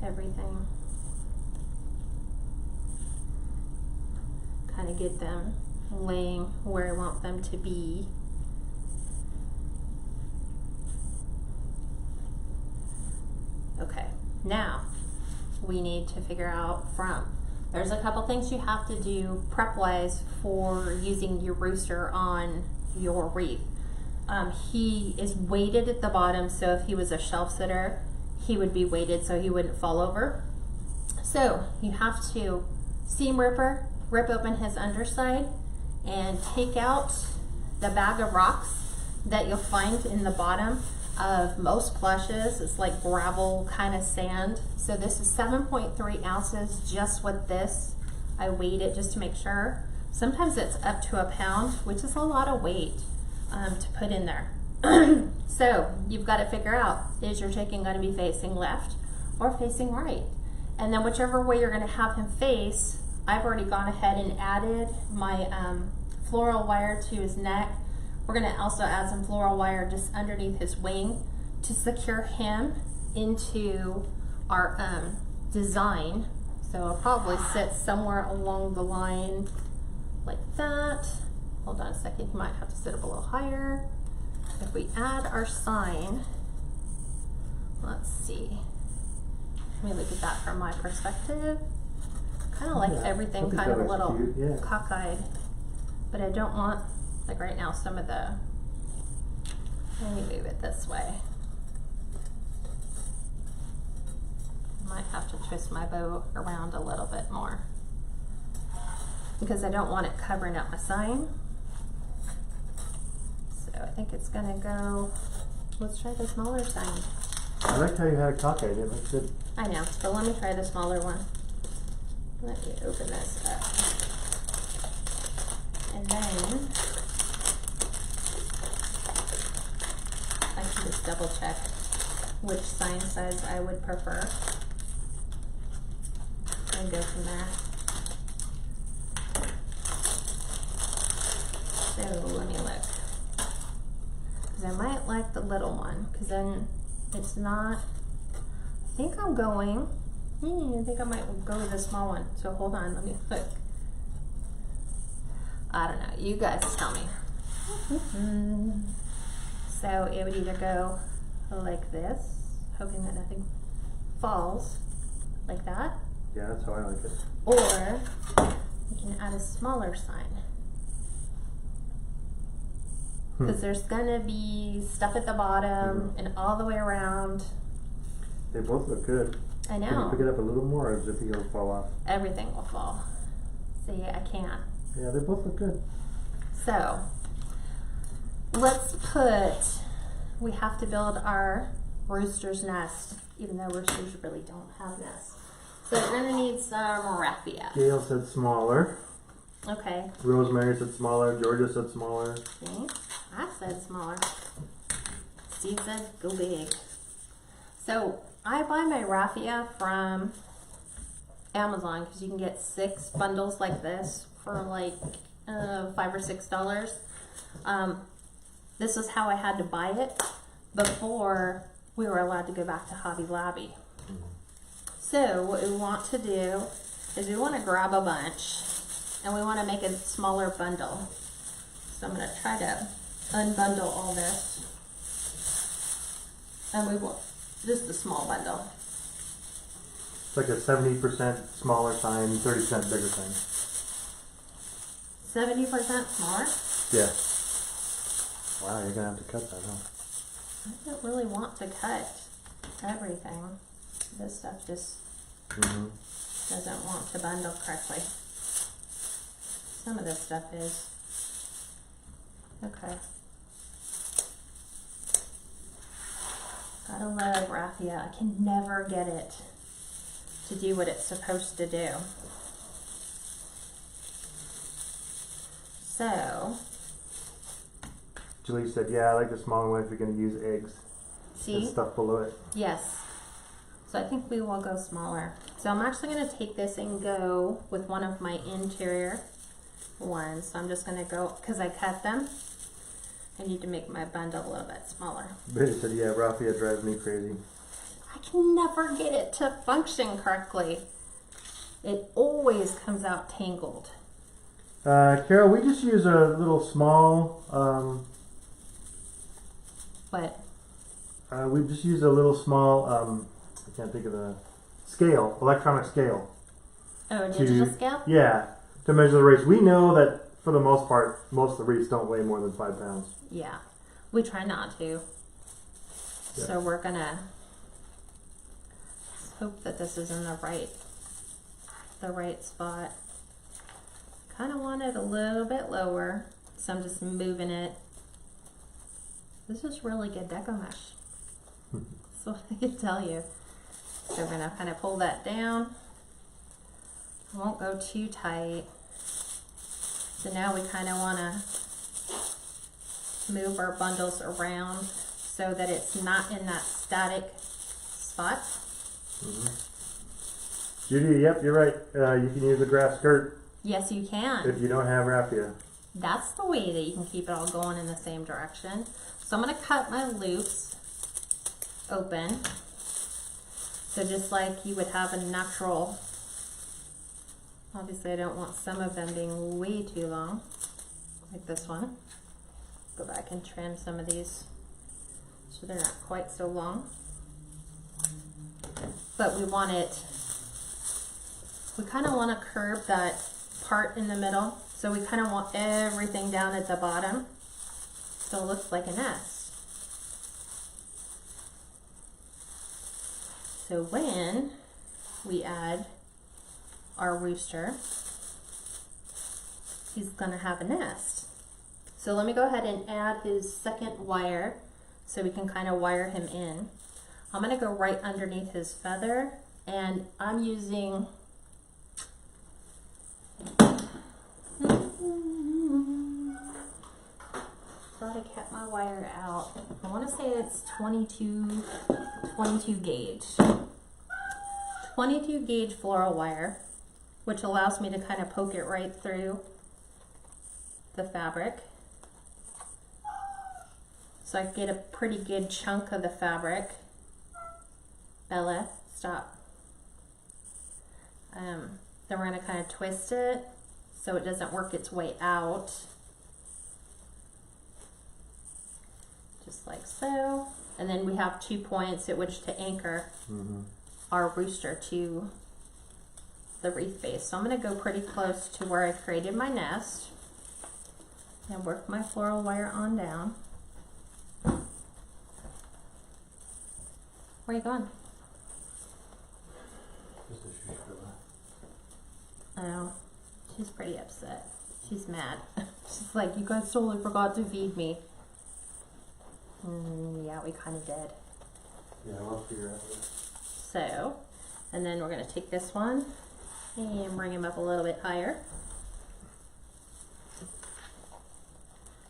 Speaker 1: everything. Kind of get them laying where I want them to be. Okay, now we need to figure out there's a couple things you have to do prep-wise for using your rooster on your wreath. He is weighted at the bottom, so if he was a shelf sitter, he would be weighted so he wouldn't fall over. So you have to seam ripper, rip open his underside, and take out the bag of rocks that you'll find in the bottom of most plushes. It's like gravel kind of sand. So this is 7.3 ounces just with this. I weighed it just to make sure. Sometimes it's up to a pound, which is a lot of weight to put in there. So you've got to figure out, is your chicken going to be facing left or facing right? And then whichever way you're going to have him face, I've already gone ahead and added my floral wire to his neck. We're going to also add some floral wire just underneath his wing to secure him into our design. So I'll probably sit somewhere along the line like that. Hold on a second, you might have to sit up a little higher. If we add our sign, let's see. Let me look at that from my perspective. Kind of like everything kind of a little cockeyed, but I don't want, like right now, some of the, let me move it this way. Might have to twist my bow around a little bit more because I don't want it covering up my sign. So I think it's gonna go, let's try the smaller sign.
Speaker 2: I liked how you had a cockeyed, it looks good.
Speaker 1: I know, but let me try the smaller one. Let me open this up. And then I can just double check which sign size I would prefer and go from there. So let me look. Because I might like the little one, because then it's not, I think I'm going, I think I might go with the small one. So hold on, let me look. I don't know, you guys tell me. So it would either go like this, hoping that nothing falls, like that.
Speaker 2: Yeah, that's how I like it.
Speaker 1: Or we can add a smaller sign. Because there's gonna be stuff at the bottom and all the way around.
Speaker 2: They both look good.
Speaker 1: I know.
Speaker 2: Can you pick it up a little more, or does it think it'll fall off?
Speaker 1: Everything will fall. See, I can't.
Speaker 2: Yeah, they both look good.
Speaker 1: So, we have to build our rooster's nest, even though roosters really don't have nests. So we're gonna need some raffia.
Speaker 2: Gail said smaller.
Speaker 1: Okay.
Speaker 2: Rosemary said smaller. Georgia said smaller.
Speaker 1: See? I said smaller. Steve said go big. So I buy my raffia from Amazon because you can get 6 bundles like this for like $5 or $6. This is how I had to buy it before we were allowed to go back to Hobby Lobby. So what we want to do is we want to grab a bunch and we want to make a smaller bundle. So I'm going to try to unbundle all this. And we want just a small bundle.
Speaker 2: It's like a 70% smaller sign, 30% bigger sign.
Speaker 1: 70% smaller?
Speaker 2: Yeah. Wow, you're gonna have to cut that, huh?
Speaker 1: I don't really want to cut everything. This stuff just doesn't want to bundle correctly. Some of this stuff is. Okay. Gotta love raffia. I can never get it to do what it's supposed to do. So,
Speaker 2: Julie said, yeah, I like the smaller one if you're going to use eggs.
Speaker 1: see?
Speaker 2: And stuff below it.
Speaker 1: Yes. So I think we will go smaller. So I'm actually going to take this and go with one of my interior ones. So I'm just going to go, because I cut them, I need to make my bundle a little bit smaller.
Speaker 2: Betty said, yeah, raffia drives me crazy.
Speaker 1: I can never get it to function correctly. It always comes out tangled.
Speaker 2: Carol, we just use a little small,
Speaker 1: But
Speaker 2: we just use a little small, I can't think of the scale, electronic scale.
Speaker 1: oh, digital scale?
Speaker 2: Yeah, to measure the wreaths. We know that for the most part, most of the wreaths don't weigh more than 5 pounds.
Speaker 1: Yeah, we try not to.
Speaker 2: Yeah.
Speaker 1: So we're gonna hope that this is in the right spot. Kind of want it a little bit lower, so I'm just moving it. This is really good deco mesh. That's what I can tell you. So we're gonna kind of pull that down. Won't go too tight. So now we kind of want to move our bundles around so that it's not in that static spot.
Speaker 2: Judy, yep, you're right. You can use a grass skirt
Speaker 1: Yes, you can.
Speaker 2: if you don't have raffia.
Speaker 1: That's the way that you can keep it all going in the same direction. So I'm going to cut my loops open. So just like you would have a natural, obviously I don't want some of them being way too long, like this one. Go back and trim some of these so they're not quite so long. But we want it, we kind of want to curb that part in the middle. So we kind of want everything down at the bottom so it looks like a nest. So when we add our rooster, he's gonna have a nest. So let me go ahead and add his second wire so we can kind of wire him in. I'm gonna go right underneath his feather, and I'm using thought I kept my wire out. I want to say it's 22 gauge. 22 gauge floral wire, which allows me to kind of poke it right through the fabric. So I get a pretty good chunk of the fabric. Bella, stop. Then we're going to kind of twist it so it doesn't work its way out. Just like so. And then we have 2 points at which to anchor our rooster to the wreath base. So I'm going to go pretty close to where I created my nest and work my floral wire on down. Where are you going? Oh, she's pretty upset. She's mad. She's like, you guys totally forgot to feed me. Yeah, we kind of did.
Speaker 2: Yeah, we'll figure out this.
Speaker 1: So, and then we're going to take this one and bring him up a little bit higher.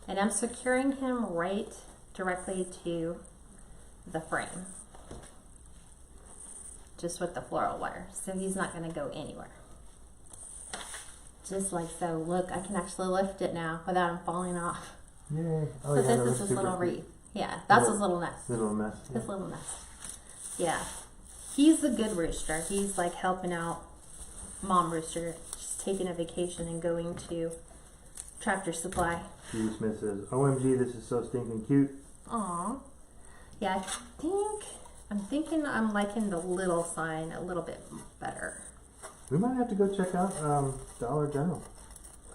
Speaker 1: And I'm securing him right directly to the frame, just with the floral wire, so he's not going to go anywhere. Just like so. Look, I can actually lift it now without him falling off.
Speaker 2: Yay. Oh,
Speaker 1: So
Speaker 2: yeah,
Speaker 1: this is his little wreath. Yeah, that's his little nest.
Speaker 2: Little nest. Yeah.
Speaker 1: His little nest. Yeah. He's the good rooster. He's like helping out mom rooster. She's taking a vacation and going to Tractor Supply.
Speaker 2: Judy Smith says, OMG, this is so stinking cute.
Speaker 1: Aw. Yeah, I'm thinking I'm liking the little sign a little bit better.
Speaker 2: We might have to go check out Dollar General.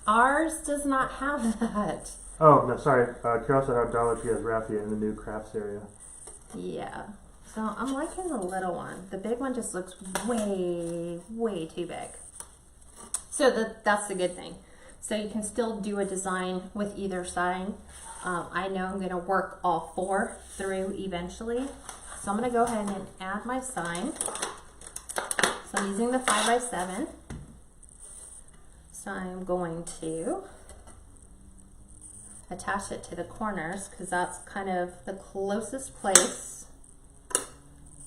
Speaker 1: Ours does not have that.
Speaker 2: Oh, no, sorry. Carol said our Dollar Tree has Raffia in the new crafts area.
Speaker 1: Yeah. So I'm liking the little one. The big one just looks way, way too big. So that's the good thing. So you can still do a design with either side. I know I'm going to work all four through eventually. So I'm going to go ahead and add my sign. So I'm using the 5x7. So I'm going to attach it to the corners because that's kind of the closest place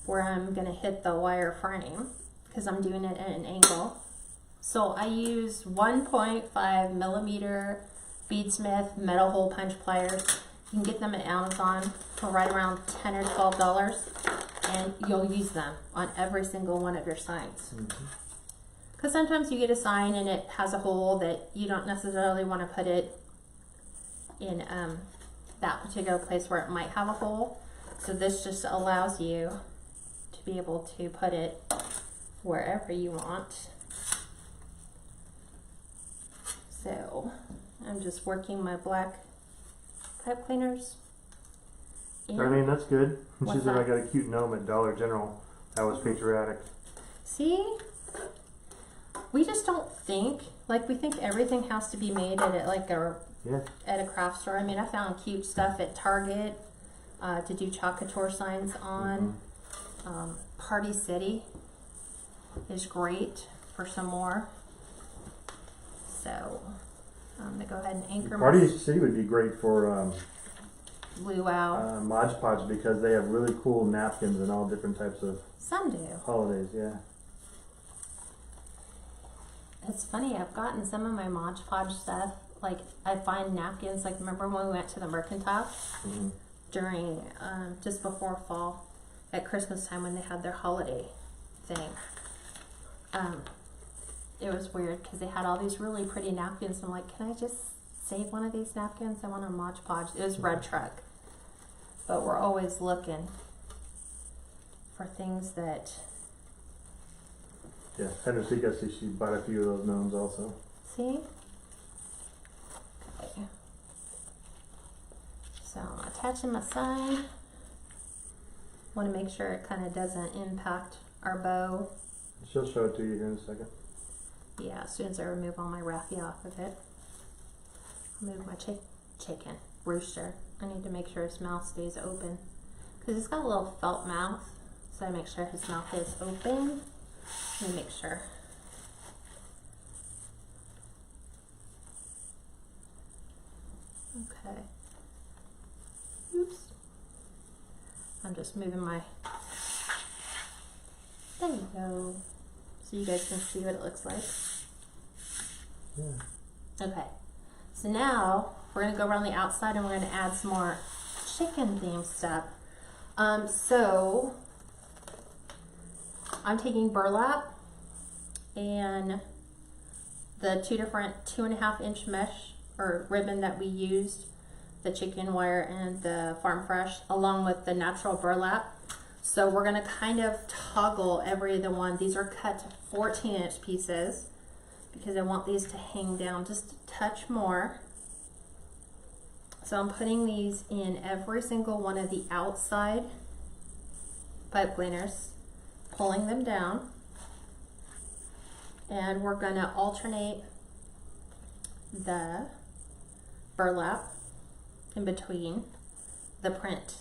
Speaker 1: where I'm going to hit the wire frame because I'm doing it at an angle. So I use 1.5 millimeter beadsmith metal hole punch pliers. You can get them at Amazon for right around $10 or $12, and you'll use them on every single one of your signs. Because sometimes you get a sign and it has a hole that you don't necessarily want to put it in that particular place where it might have a hole. So this just allows you to be able to put it wherever you want. So I'm just working my black pipe cleaners.
Speaker 2: Darlene, that's good. She
Speaker 1: What's
Speaker 2: said I
Speaker 1: that?
Speaker 2: got a cute gnome at Dollar General. That was patriotic.
Speaker 1: See? We just don't think, like we think everything has to be made at a craft store. I mean, I found cute stuff at Target to do chocateur signs on. Party City is great for some more. So I'm going to go ahead and anchor
Speaker 2: Party City would be great for
Speaker 1: luau.
Speaker 2: Mod Podge because they have really cool napkins and all different types of
Speaker 1: Some do.
Speaker 2: holidays, yeah.
Speaker 1: It's funny, I've gotten some of my Mod Podge stuff. Like, I find napkins, like, remember when we went to the Mercantile during, just before fall, at Christmas time when they had their holiday thing. It was weird because they had all these really pretty napkins. I'm like, can I just save one of these napkins? I want a Mod Podge. It was Red Truck. But we're always looking for things that...
Speaker 2: Yeah, Henricika says she bought a few of those gnomes also.
Speaker 1: See? Okay. So I'm attaching my sign. Want to make sure it kind of doesn't impact our bow.
Speaker 2: She'll show it to you here in a second.
Speaker 1: Yeah, as soon as I remove all my raffia off of it. I'll move my chicken, rooster. I need to make sure his mouth stays open. Because he's got a little felt mouth. So I make sure his mouth is open. Let me make sure. Okay. Oops. I'm just moving my... There you go. So you guys can see what it looks like.
Speaker 2: Yeah.
Speaker 1: Okay. So now we're going to go around the outside and we're going to add some more chicken themed stuff. So I'm taking burlap and the two different 2.5 inch mesh or ribbon that we used, the chicken wire and the Farm Fresh, along with the natural burlap. So we're going to kind of toggle every other one. These are cut to 14 inch pieces because I want these to hang down just a touch more. So I'm putting these in every single one of the outside pipe cleaners, pulling them down, and we're going to alternate the burlap in between the print.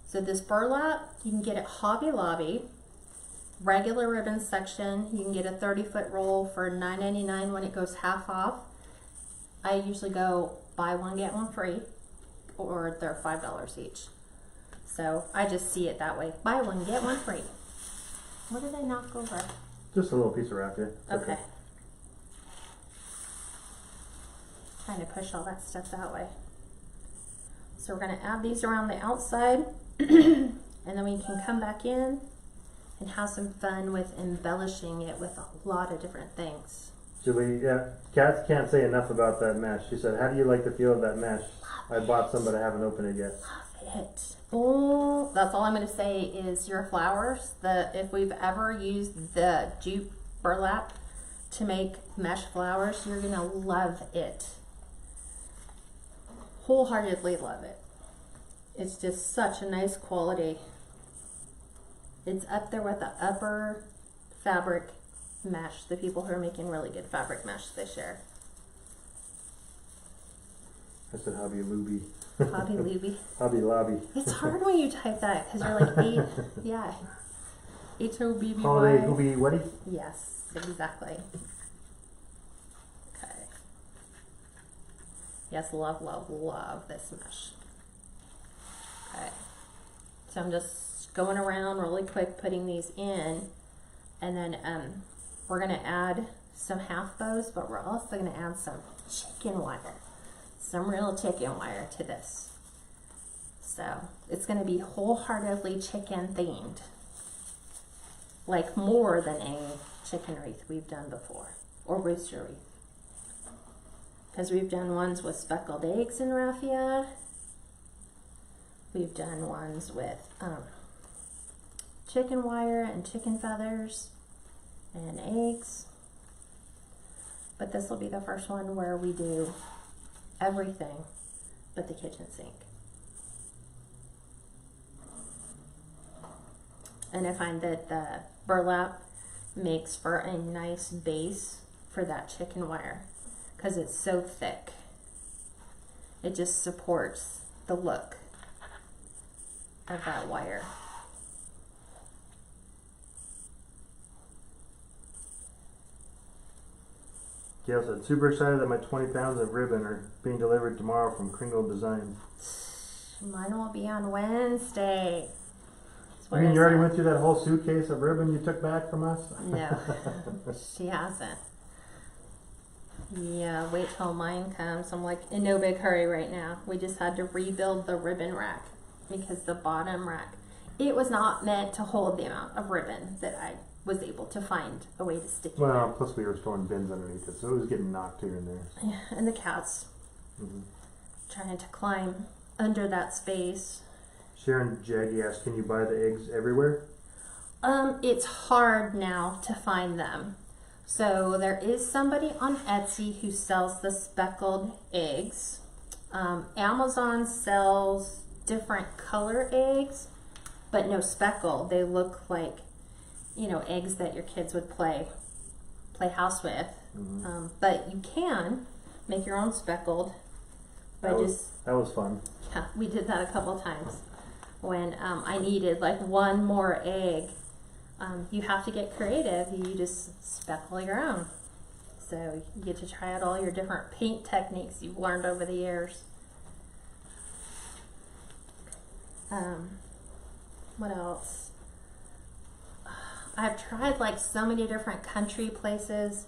Speaker 1: So this burlap, you can get at Hobby Lobby. Regular ribbon section, you can get a 30-foot roll for $9.99 when it goes half off. I usually go buy one, get one free, or they're $5 each. So I just see it that way. Buy one, get one free. What did I knock over?
Speaker 2: Just a little piece of raffia.
Speaker 1: Okay. Trying to push all that stuff that way. So we're going to add these around the outside, and then we can come back in and have some fun with embellishing it with a lot of different things.
Speaker 2: Julie, yeah, Kats can't say enough about that mesh. She said, how do you like the feel of that mesh? I bought some, but I haven't opened it yet.
Speaker 1: Love it. Oh, that's all I'm going to say is your flowers. If we've ever used the jute burlap to make mesh flowers, you're going to love it. Wholeheartedly love it. It's just such a nice quality. It's up there with the upper fabric mesh, the people who are making really good fabric mesh this year.
Speaker 2: I said Hobby Lobby.
Speaker 1: Hobby Lobby.
Speaker 2: Hobby Lobby.
Speaker 1: It's hard when you type that because you're like H-O-B-B-Y.
Speaker 2: Holiday Hobby Weddy?
Speaker 1: Yes, exactly. Okay. Yes, love, love, love this mesh. Okay. So I'm just going around really quick putting these in, and then we're going to add some half bows, but we're also going to add some chicken wire, some real chicken wire to this. So it's going to be wholeheartedly chicken themed, like more than any chicken wreath we've done before, or rooster wreath, because we've done ones with speckled eggs in raffia. We've done ones with chicken wire and chicken feathers and eggs, but this will be the first one where we do everything but the kitchen sink. And I find that the burlap makes for a nice base for that chicken wire because it's so thick. It just supports the look of that wire.
Speaker 2: Gail said, super excited that my 20 pounds of ribbon are being delivered tomorrow from Kringle Design.
Speaker 1: Mine will be on Wednesday.
Speaker 2: I mean, you already went through that whole suitcase of ribbon you took back from us?
Speaker 1: No, she hasn't. Yeah, wait till mine comes. I'm like in no big hurry right now. We just had to rebuild the ribbon rack because the bottom rack, it was not meant to hold the amount of ribbon that I was able to find a way to stick it.
Speaker 2: Well, plus we were storing bins underneath it, so it was getting knocked here and there.
Speaker 1: Yeah, and the cats trying to climb under that space.
Speaker 2: Sharon Jaggy asked, can you buy the eggs everywhere?
Speaker 1: It's hard now to find them. So there is somebody on Etsy who sells the speckled eggs. Amazon sells different color eggs, but no speckle. They look like, you know, eggs that your kids would play house with. But you can make your own speckled.
Speaker 2: That was fun.
Speaker 1: Yeah, we did that a couple times when I needed like one more egg. You have to get creative. You just speckle your own. So you get to try out all your different paint techniques you've learned over the years. What else? I've tried like so many different country places.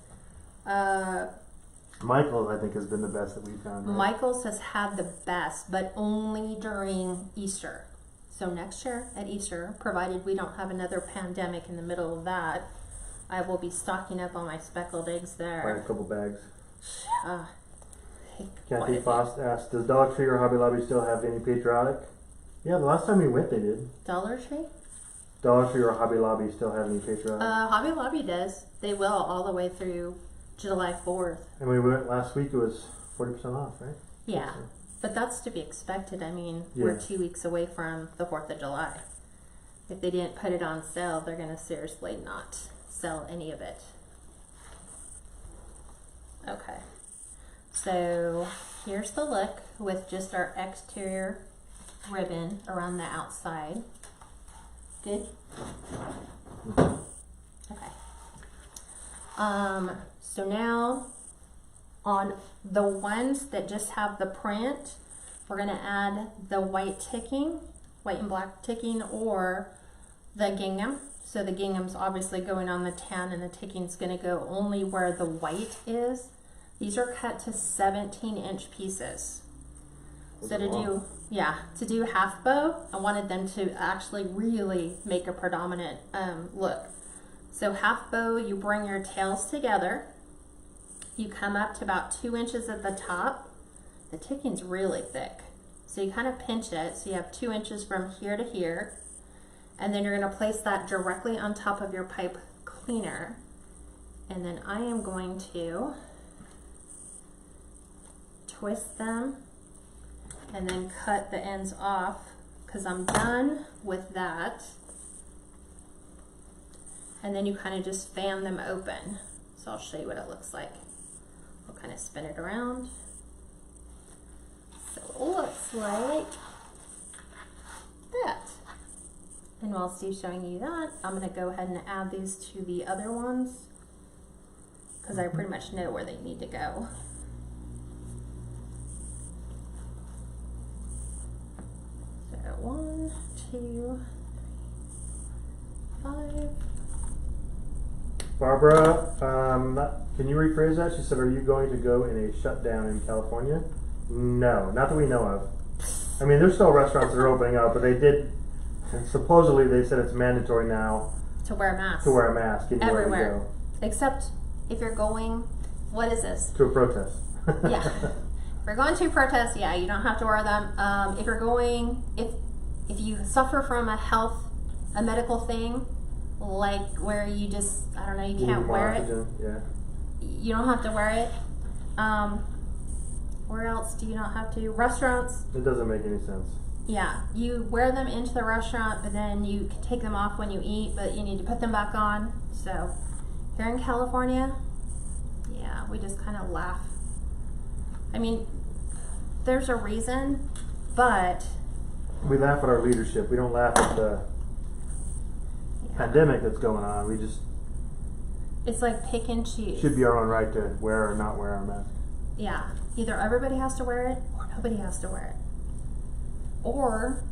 Speaker 2: Michael's, I think, has been the best that we've found. Right?
Speaker 1: Michael's has had the best, but only during Easter. So next year at Easter, provided we don't have another pandemic in the middle of that, I will be stocking up on my speckled eggs there.
Speaker 2: Buy a couple bags.
Speaker 1: Kathy
Speaker 2: Foss asked, does Dollar Tree or Hobby Lobby still have any patriotic? Yeah, the last time we went they did.
Speaker 1: Dollar Tree?
Speaker 2: Dollar Tree or Hobby Lobby still have any patriotic?
Speaker 1: Hobby Lobby does. They will all the way through July 4th.
Speaker 2: And we went last week, it was 40% off, right?
Speaker 1: Yeah. But that's to be expected. I mean, we're 2 weeks away from the 4th of July. If they didn't put it on sale, they're going to seriously not sell any of it. Okay. So here's the look with just our exterior ribbon around the outside. Good? Okay. So now on the ones that just have the print, we're gonna add the white ticking, white and black ticking, or the gingham. So the gingham's obviously going on the tan and the ticking's gonna go only where the white is. These are cut to 17-inch pieces. So to do half bow, I wanted them to actually really make a predominant look. So half bow, you bring your tails together. You come up to about 2 inches at the top. The ticking's really thick. So you kind of pinch it, so you have 2 inches from here to here. And then you're gonna place that directly on top of your pipe cleaner. And then I am going to twist them and then cut the ends off because I'm done with that. And then you kind of just fan them open. So I'll show you what it looks like. I'll kind of spin it around. So it looks like that. And while Steve's showing you that, I'm gonna go ahead and add these to the other ones because I pretty much know where they need to go. So 1, 2, 5.
Speaker 2: Barbara, can you rephrase that? She said, are you going to go in a shutdown in California? No, not that we know of. I mean, there's still restaurants that are opening up, but they did, and supposedly they said it's mandatory now
Speaker 1: To wear a mask.
Speaker 2: to wear a mask anywhere
Speaker 1: everywhere.
Speaker 2: you go.
Speaker 1: Except if you're going, what is this?
Speaker 2: To a protest.
Speaker 1: Yeah. If you're going to protest, yeah, you don't have to wear them. If you're going, if you suffer from a medical thing, like where you just, I don't know, you can't wear it.
Speaker 2: Yeah.
Speaker 1: You don't have to wear it. Where else do you not have to? Restaurants.
Speaker 2: It doesn't make any sense.
Speaker 1: Yeah, you wear them into the restaurant, but then you can take them off when you eat, but you need to put them back on. So here in California, yeah, we just kind of laugh. I mean, there's a reason, but
Speaker 2: We laugh at our leadership. We don't laugh at the pandemic that's going on. We just
Speaker 1: it's like pick and choose.
Speaker 2: should be our own right to wear or not wear our mask.
Speaker 1: Yeah, either everybody has to wear it or nobody has to wear it. Or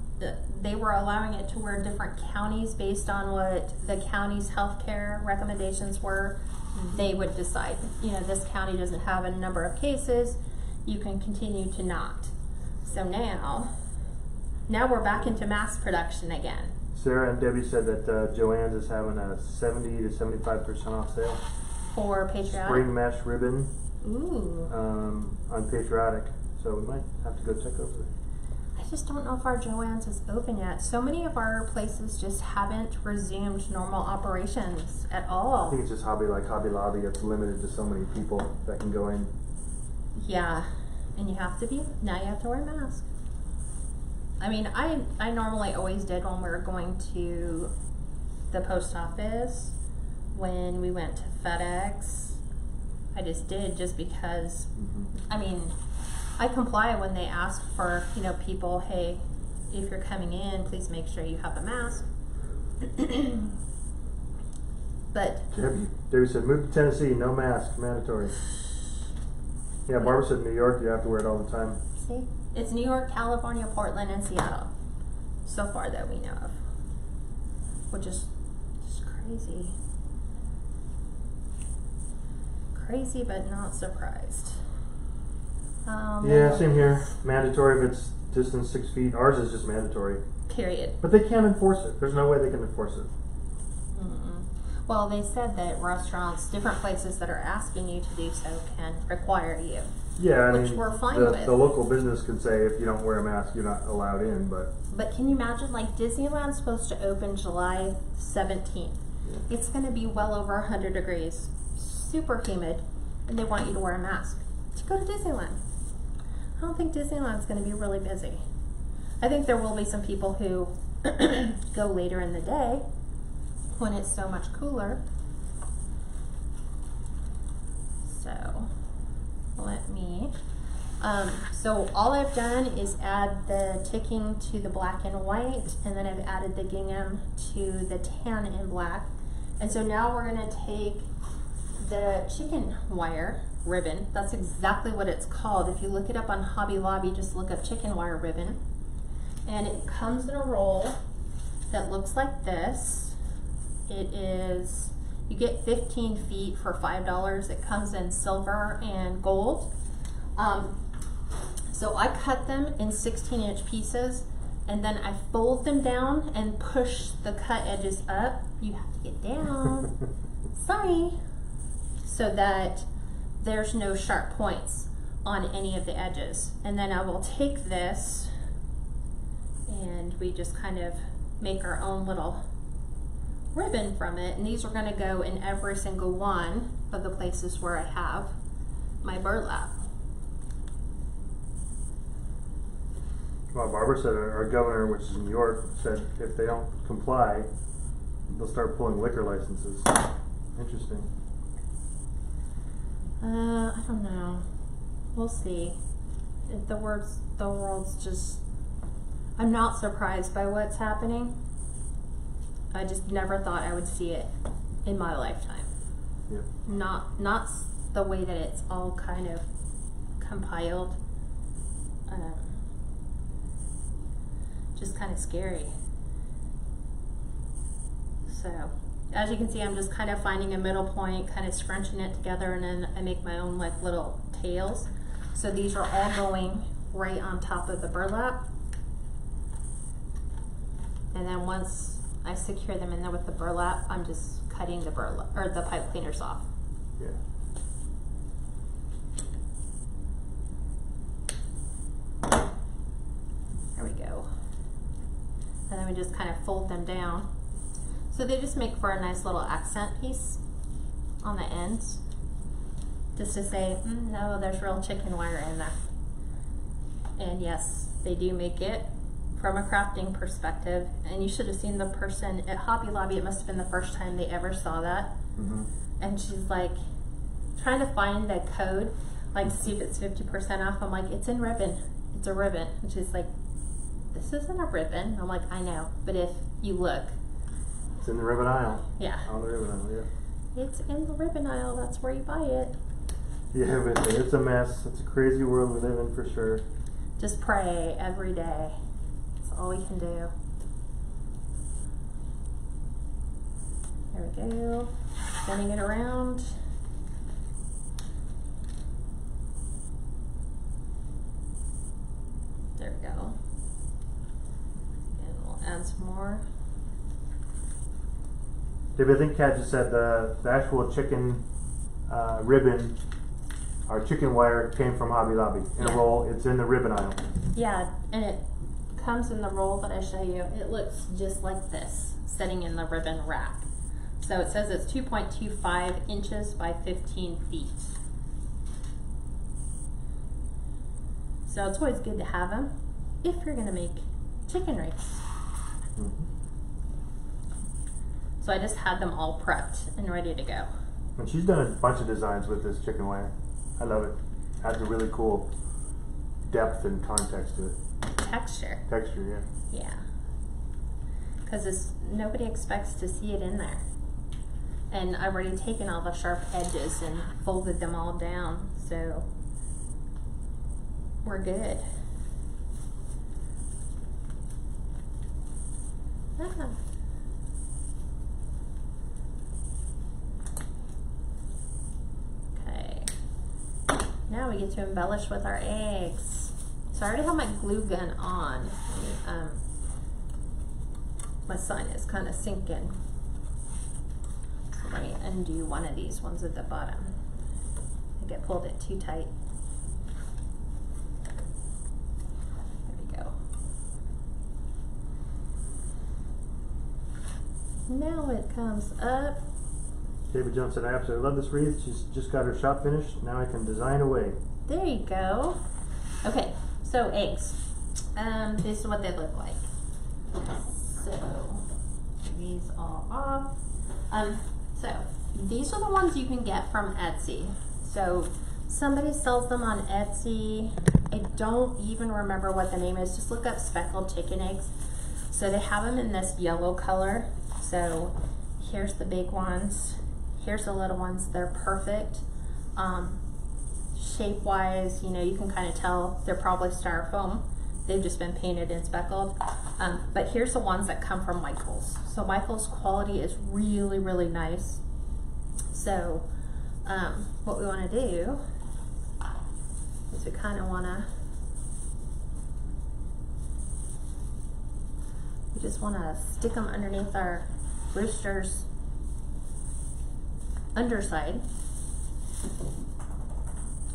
Speaker 1: they were allowing it to where different counties, based on what the county's healthcare recommendations were, they would decide, you know, this county doesn't have a number of cases, you can continue to not. So now we're back into mass production again.
Speaker 2: Sarah and Debbie said that Joann's is having a 70 to 75% off sale.
Speaker 1: For Patriotic?
Speaker 2: Spring mesh ribbon
Speaker 1: Ooh.
Speaker 2: on Patriotic. So we might have to go check over there.
Speaker 1: I just don't know if our Joann's is open yet. So many of our places just haven't resumed normal operations at
Speaker 2: I
Speaker 1: all.
Speaker 2: think it's just Hobby Lobby. It's limited to so many people that can go in.
Speaker 1: Yeah, and you have to wear a mask. I mean, I normally always did when we were going to the post office, when we went to FedEx. I just did just because, I mean, I comply when they ask for, you know, people, hey, if you're coming in, please make sure you have a mask. But
Speaker 2: Debbie said, move to Tennessee, no mask, mandatory. Yeah, Barbara said New York, you have to wear it all the time.
Speaker 1: see, it's New York, California, Portland, and Seattle, so far that we know of, which is just crazy. Crazy, but not surprised.
Speaker 2: Yeah, same here. Mandatory if it's distance 6 feet. Ours is just mandatory.
Speaker 1: Period.
Speaker 2: But they can't enforce it. There's no way they can enforce it.
Speaker 1: Well, they said that restaurants, different places that are asking you to do so, can require you.
Speaker 2: Yeah, I
Speaker 1: Which
Speaker 2: mean,
Speaker 1: we're fine
Speaker 2: the,
Speaker 1: with.
Speaker 2: the local business can say if you don't wear a mask, you're not allowed in, but
Speaker 1: But can you imagine, like, Disneyland's supposed to open July 17th. It's going to be well over 100 degrees, super humid, and they want you to wear a mask to go to Disneyland. I don't think Disneyland's going to be really busy. I think there will be some people who go later in the day when it's so much cooler. So, let me, so all I've done is add the ticking to the black and white, and then I've added the gingham to the tan and black. And so now we're gonna take the chicken wire ribbon. That's exactly what it's called. If you look it up on Hobby Lobby, just look up chicken wire ribbon. And it comes in a roll that looks like this. It is, you get 15 feet for $5. It comes in silver and gold. So I cut them in 16-inch pieces, and then I fold them down and push the cut edges up. You have to get down. Sorry. So that there's no sharp points on any of the edges. And then I will take this, and we just kind of make our own little ribbon from it. And these are going to go in every single one of the places where I have my burlap.
Speaker 2: Well, Barbara said our governor, which is in New York, said if they don't comply, they'll start pulling liquor licenses. Interesting.
Speaker 1: I don't know. We'll see. The world's just, I'm not surprised by what's happening. I just never thought I would see it in my lifetime.
Speaker 2: Yeah.
Speaker 1: Not the way that it's all kind of compiled. Just kind of scary. So, as you can see, I'm just kind of finding a middle point, kind of scrunching it together, and then I make my own like little tails. So these are all going right on top of the burlap. And then once I secure them in there with the burlap, I'm just cutting the burlap, or the pipe cleaners off.
Speaker 2: Yeah.
Speaker 1: There we go. And then we just kind of fold them down. So they just make for a nice little accent piece on the ends. Just to say, no, there's real chicken wire in there. And yes, they do make it from a crafting perspective. And you should have seen the person at Hobby Lobby. It must have been the first time they ever saw that.
Speaker 2: Mm-hmm.
Speaker 1: And she's like, trying to find the code, like to see if it's 50% off. I'm like, it's in ribbon. It's a ribbon. And she's like, this isn't a ribbon. I'm like, I know, but if you look.
Speaker 2: It's in the ribbon aisle.
Speaker 1: Yeah.
Speaker 2: On the ribbon aisle, yeah.
Speaker 1: It's in the ribbon aisle. That's where you buy it.
Speaker 2: Yeah, but it's a mess. It's a crazy world we live in for sure.
Speaker 1: Just pray every day. That's all we can do. There we go. Spinning it around. There we go. And we'll add some more.
Speaker 2: David, I think Kat just said the actual chicken ribbon, our chicken wire came from Hobby Lobby in a roll. It's in the ribbon aisle.
Speaker 1: Yeah, and it comes in the roll that I show you. It looks just like this, sitting in the ribbon rack. So it says it's 2.25 inches by 15 feet. So it's always good to have them if you're going to make chicken wreaths.
Speaker 2: Mm-hmm.
Speaker 1: So I just had them all prepped and ready to go.
Speaker 2: And she's done a bunch of designs with this chicken wire. I love it. Adds a really cool depth and context to it.
Speaker 1: Texture.
Speaker 2: Texture, yeah.
Speaker 1: Yeah. Because nobody expects to see it in there. And I've already taken all the sharp edges and folded them all down, so we're good. Ah. Okay. Now we get to embellish with our eggs. So I already have my glue gun on. My sign is kind of sinking. So let me undo one of these ones at the bottom. I think I pulled it too tight. There we go. Now it comes up.
Speaker 2: David Jones said, I absolutely love this wreath. She's just got her shop finished. Now I can design away.
Speaker 1: There you go. Okay, so eggs. This is what they look like. So these all off. So these are the ones you can get from Etsy. So Somebody sells them on Etsy. I don't even remember what the name is. Just look up speckled chicken eggs. So they have them in this yellow color. So here's the big ones. Here's the little ones. They're perfect. Shape-wise, you know, you can kind of tell they're probably styrofoam. They've just been painted and speckled. But here's the ones that come from Michael's. So Michael's quality is really, really nice. So what we want to do is we kind of want to, we just want to stick them underneath our rooster's underside.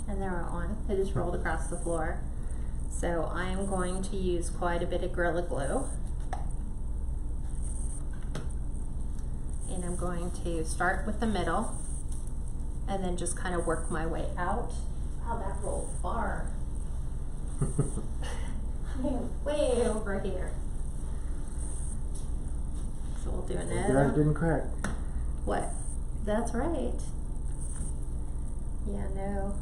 Speaker 1: And they're on. It just rolled across the floor. So I am going to use quite a bit of Gorilla Glue. And I'm going to start with the middle and then just kind of work my way out. Wow, that rolled far. I'm way over here. So we'll do another.
Speaker 2: Yeah, it didn't crack.
Speaker 1: What? That's right. Yeah, no.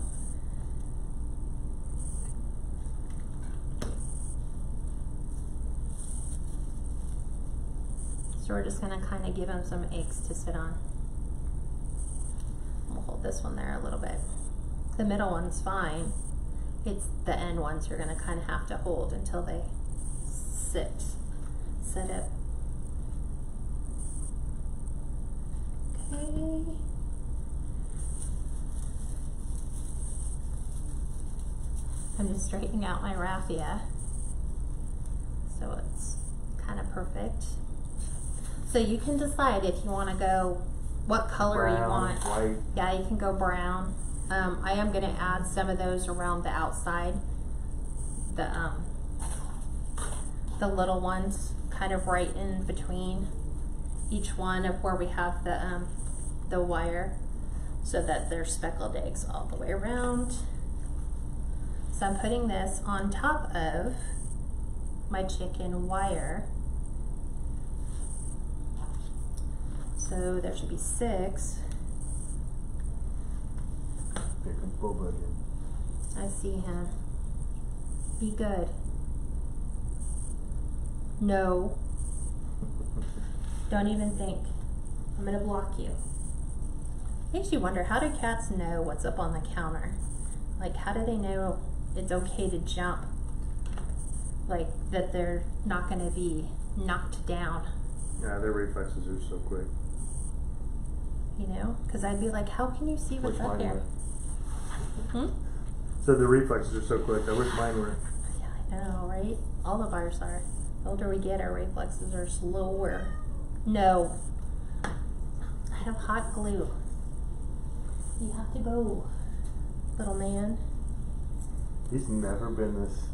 Speaker 1: So we're just going to kind of give them some eggs to sit on. We'll hold this one there a little bit. The middle one's fine. It's the end ones you're going to kind of have to hold until they set up. Okay. I'm just straightening out my raffia so it's kind of perfect. So you can decide if you want to go what color
Speaker 2: Brown,
Speaker 1: you want.
Speaker 2: white.
Speaker 1: Yeah, you can go brown. I am going to add some of those around the outside. The little ones kind of right in between each one of where we have the wire, so that there's speckled eggs all the way around. So I'm putting this on top of my chicken wire. So there should be 6.
Speaker 2: Here comes Boba again.
Speaker 1: I see him. Be good. No. Don't even think. I'm gonna block you. Makes you wonder, how do cats know what's up on the counter? Like, how do they know it's okay to jump? Like, that they're not gonna be knocked down.
Speaker 2: Yeah, their reflexes are so quick.
Speaker 1: You know? Because I'd be like, how can you see what's up there?
Speaker 2: So the reflexes are so quick. I wish mine were.
Speaker 1: Yeah, I know, right? All of ours are. The older we get, our reflexes are slower. No. I have hot glue. You have to go, little man.
Speaker 2: He's never been this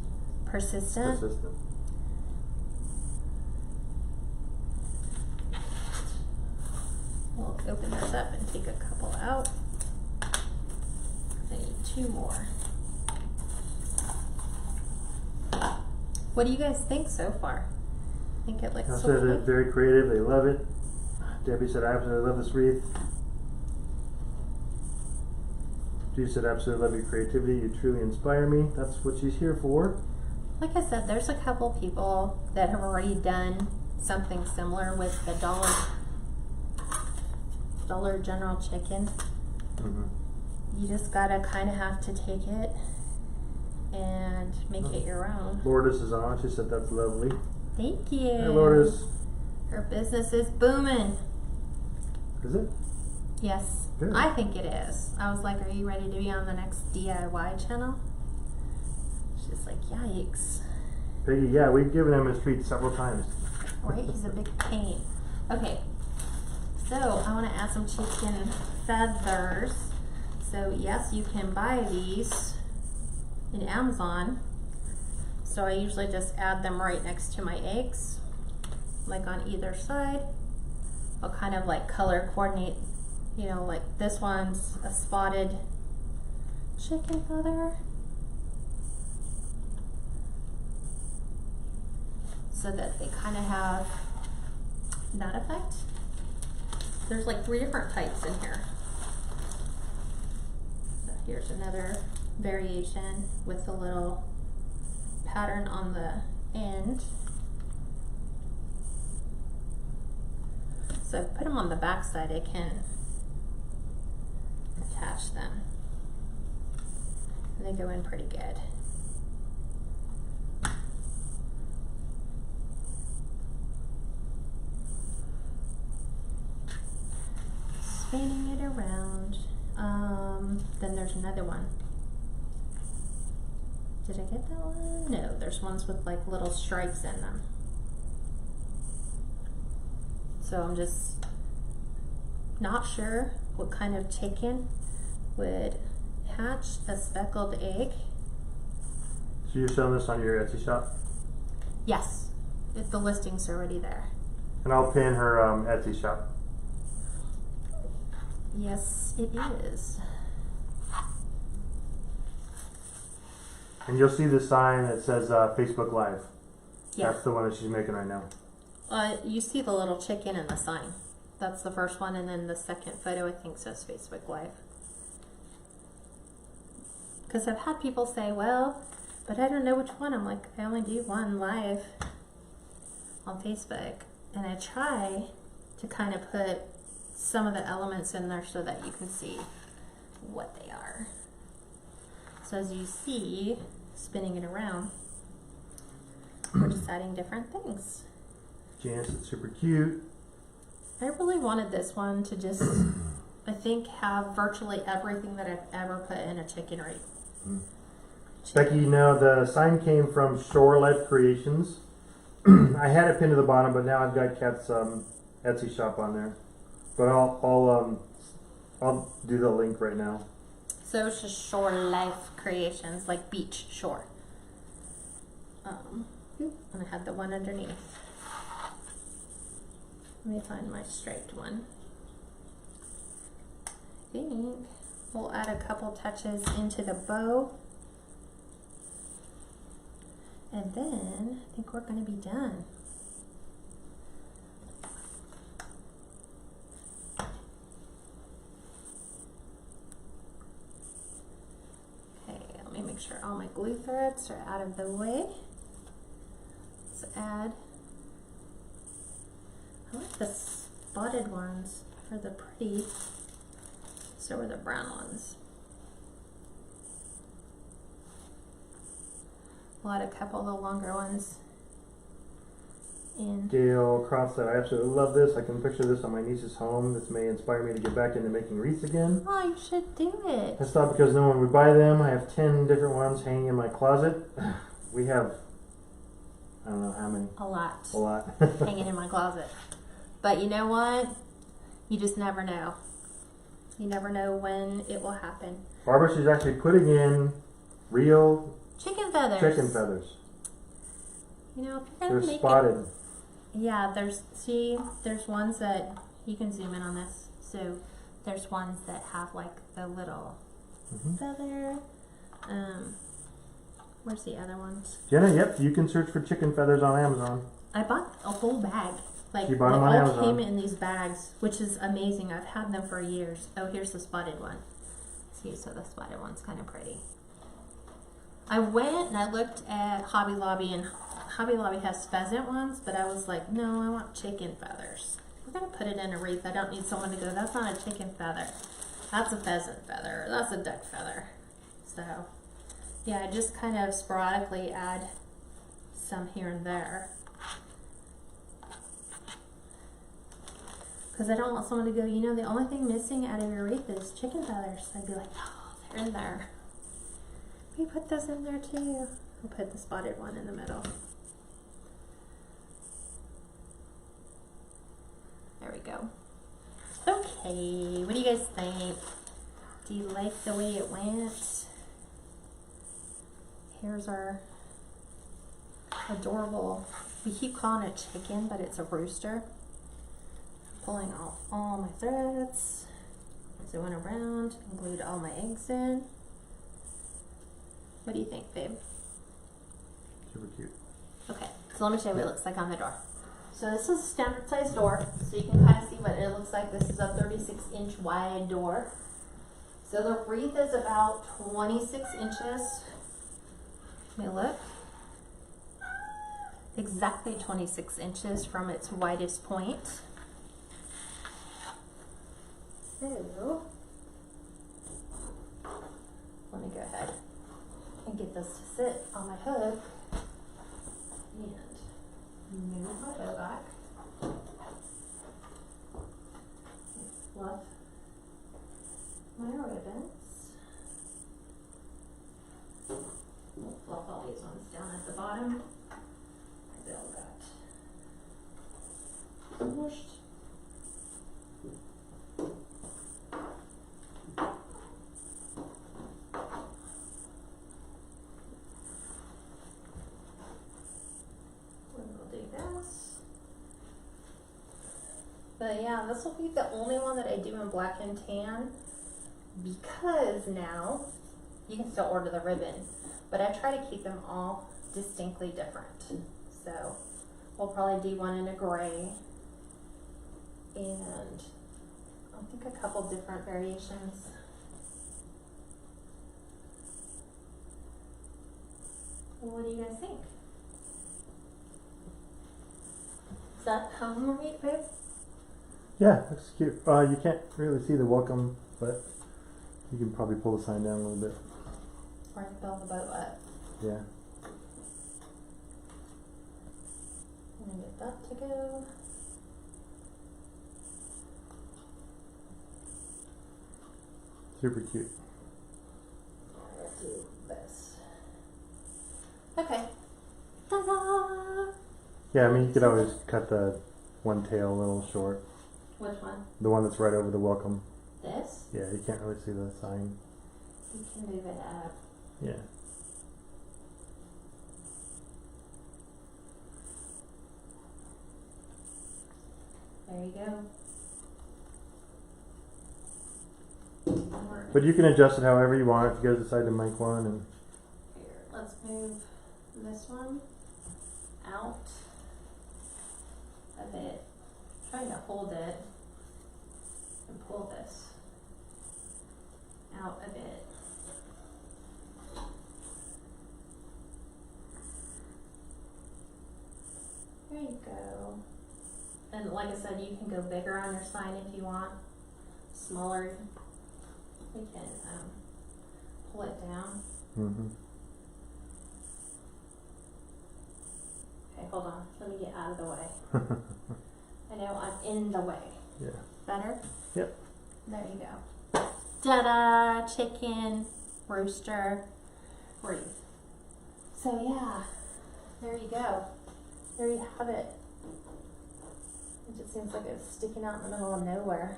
Speaker 1: Persistent. We'll open this up and take a couple out. I need 2 more. What do you guys think so far? Think it looks
Speaker 2: I
Speaker 1: so
Speaker 2: said
Speaker 1: good?
Speaker 2: it's very creative. They love it. Debbie said, I absolutely love this wreath. Judy said, absolutely love your creativity. You truly inspire me. That's what she's here for.
Speaker 1: Like I said, there's a couple people that have already done something similar with the Dollar General chicken. You just gotta kind of have to take it and make it your own.
Speaker 2: Lourdes is on. She said, that's lovely.
Speaker 1: Thank you.
Speaker 2: Hey, Lourdes.
Speaker 1: Her business is booming.
Speaker 2: Is it?
Speaker 1: Yes,
Speaker 2: Good.
Speaker 1: I think it is. I was like, are you ready to be on the next DIY channel? She's like, yikes.
Speaker 2: Peggy, yeah, we've given him his treat several times.
Speaker 1: Right? He's a big pain. Okay, so I want to add some chicken feathers. So yes, you can buy these in Amazon. So I usually just add them right next to my eggs, like on either side. I'll kind of like color coordinate, you know, like this one's a spotted chicken feather. So that they kind of have that effect. There's like 3 different types in here. So Here's another variation with a little pattern on the end. So I've put them on the back side, I can attach them. And they go in pretty good. Spinning it around. Then there's another one. Did I get that one? No, there's ones with like little stripes in them. So I'm just not sure what kind of chicken would hatch a speckled egg.
Speaker 2: So you're selling this on your Etsy shop?
Speaker 1: Yes, if the listing's already there.
Speaker 2: And I'll pin her Etsy shop.
Speaker 1: Yes, it is.
Speaker 2: And you'll see the sign that says Facebook Live.
Speaker 1: Yeah.
Speaker 2: That's the one that she's making right now.
Speaker 1: You see the little chicken in the sign. That's the first one, and then the second photo I think says Facebook Live. Because I've had people say, well, but I don't know which one. I'm like, I only do one live on Facebook. And I try to kind of put some of the elements in there so that you can see what they are. So as you see, spinning it around, we're just adding different things.
Speaker 2: Janice, it's super cute.
Speaker 1: I really wanted this one to just, I think, have virtually everything that I've ever put in a chicken wreath.
Speaker 2: Becky, you know, the sign came from Shore-Led Creations. I had it pinned to the bottom, but now I've got Kat's Etsy shop on there. But I'll do the link right now.
Speaker 1: So it's just Shore Life Creations, like beach shore. And I had the one underneath. Let me find my striped one. I think we'll add a couple touches into the bow. And then I think we're going to be done. Make sure all my glue threads are out of the way. Let's add, I like the spotted ones are the pretty, so are the brown ones. We'll add a couple of the longer ones in.
Speaker 2: Gail Cross said, I absolutely love this. I can picture this on my niece's home. This may inspire me to get back into making wreaths again.
Speaker 1: Oh, you should do it.
Speaker 2: I stopped because no one would buy them. I have 10 different ones hanging in my closet. We have, I don't know how many.
Speaker 1: A lot.
Speaker 2: A lot.
Speaker 1: Hanging in my closet. But you know what? You just never know. You never know when it will happen.
Speaker 2: Barbara, she's actually putting in real
Speaker 1: chicken feathers.
Speaker 2: Chicken feathers.
Speaker 1: You know, if you're
Speaker 2: they're
Speaker 1: gonna make
Speaker 2: spotted.
Speaker 1: It, yeah, there's ones that you can zoom in on this. So there's ones that have like the little feather. Where's the other ones?
Speaker 2: Jenna, yep, you can search for chicken feathers on Amazon.
Speaker 1: I bought a whole bag. Like
Speaker 2: you bought
Speaker 1: they
Speaker 2: them on
Speaker 1: all
Speaker 2: Amazon.
Speaker 1: came in these bags, which is amazing. I've had them for years. Oh, here's the spotted one. See, so the spotted one's kind of pretty. I went and I looked at Hobby Lobby, and Hobby Lobby has pheasant ones, but I was like, no, I want chicken feathers. We're gonna put it in a wreath. I don't need someone to go, that's not a chicken feather. That's a pheasant feather. That's a duck feather. So, yeah, I just kind of sporadically add some here and there. Because I don't want someone to go, you know, the only thing missing out of your wreath is chicken feathers. I'd be like, oh, they're in there. We put those in there too. We'll put the spotted one in the middle. There we go. Okay, what do you guys think? Do you like the way it went? Here's our adorable, we keep calling it chicken, but it's a rooster. Pulling off all my threads. So I went around and glued all my eggs in. What do you think, babe?
Speaker 2: Super cute.
Speaker 1: Okay, so let me show you what it looks like on the door. So this is a standard size door, so you can kind of see what it looks like. This is a 36-inch wide door. So the wreath is about 26 inches. Let me look. Exactly 26 inches from its widest point. So, let me go ahead and get this to sit on my hook and move my bow back. Fluff my ribbons. We'll fluff all these ones down at the bottom. They all got pushed. But yeah, this will be the only one that I do in black and tan, because now you can still order the ribbon, but I try to keep them all distinctly different. So we'll probably do one in a gray and I think a couple different variations. What do you guys think? Is that home right, babe?
Speaker 2: Yeah, looks cute. You can't really see the welcome, but you can probably pull the sign down a little bit.
Speaker 1: Or build the boat up.
Speaker 2: Yeah.
Speaker 1: I'm gonna get that to go.
Speaker 2: Super cute.
Speaker 1: I'll do this. Okay. Ta-da!
Speaker 2: Yeah, I mean, you could always cut the one tail a little short.
Speaker 1: Which one?
Speaker 2: The one that's right over the welcome.
Speaker 1: This?
Speaker 2: Yeah, you can't really see the sign.
Speaker 1: You can move it up.
Speaker 2: Yeah.
Speaker 1: There you go.
Speaker 2: But you can adjust it however you want if you guys decide to make one. And
Speaker 1: here, let's move this one out a bit. Trying to hold it and pull this out a bit. There you go. And like I said, you can go bigger on your sign if you want. Smaller, we can pull it down.
Speaker 2: mm-hmm.
Speaker 1: Okay, hold on. Let me get out of the way. I know I'm in the way.
Speaker 2: Yeah.
Speaker 1: Better?
Speaker 2: Yep.
Speaker 1: There you go. Ta-da! Chicken Rooster Wreath. So yeah, there you go. There you have it. It just seems like it's sticking out in the middle of nowhere.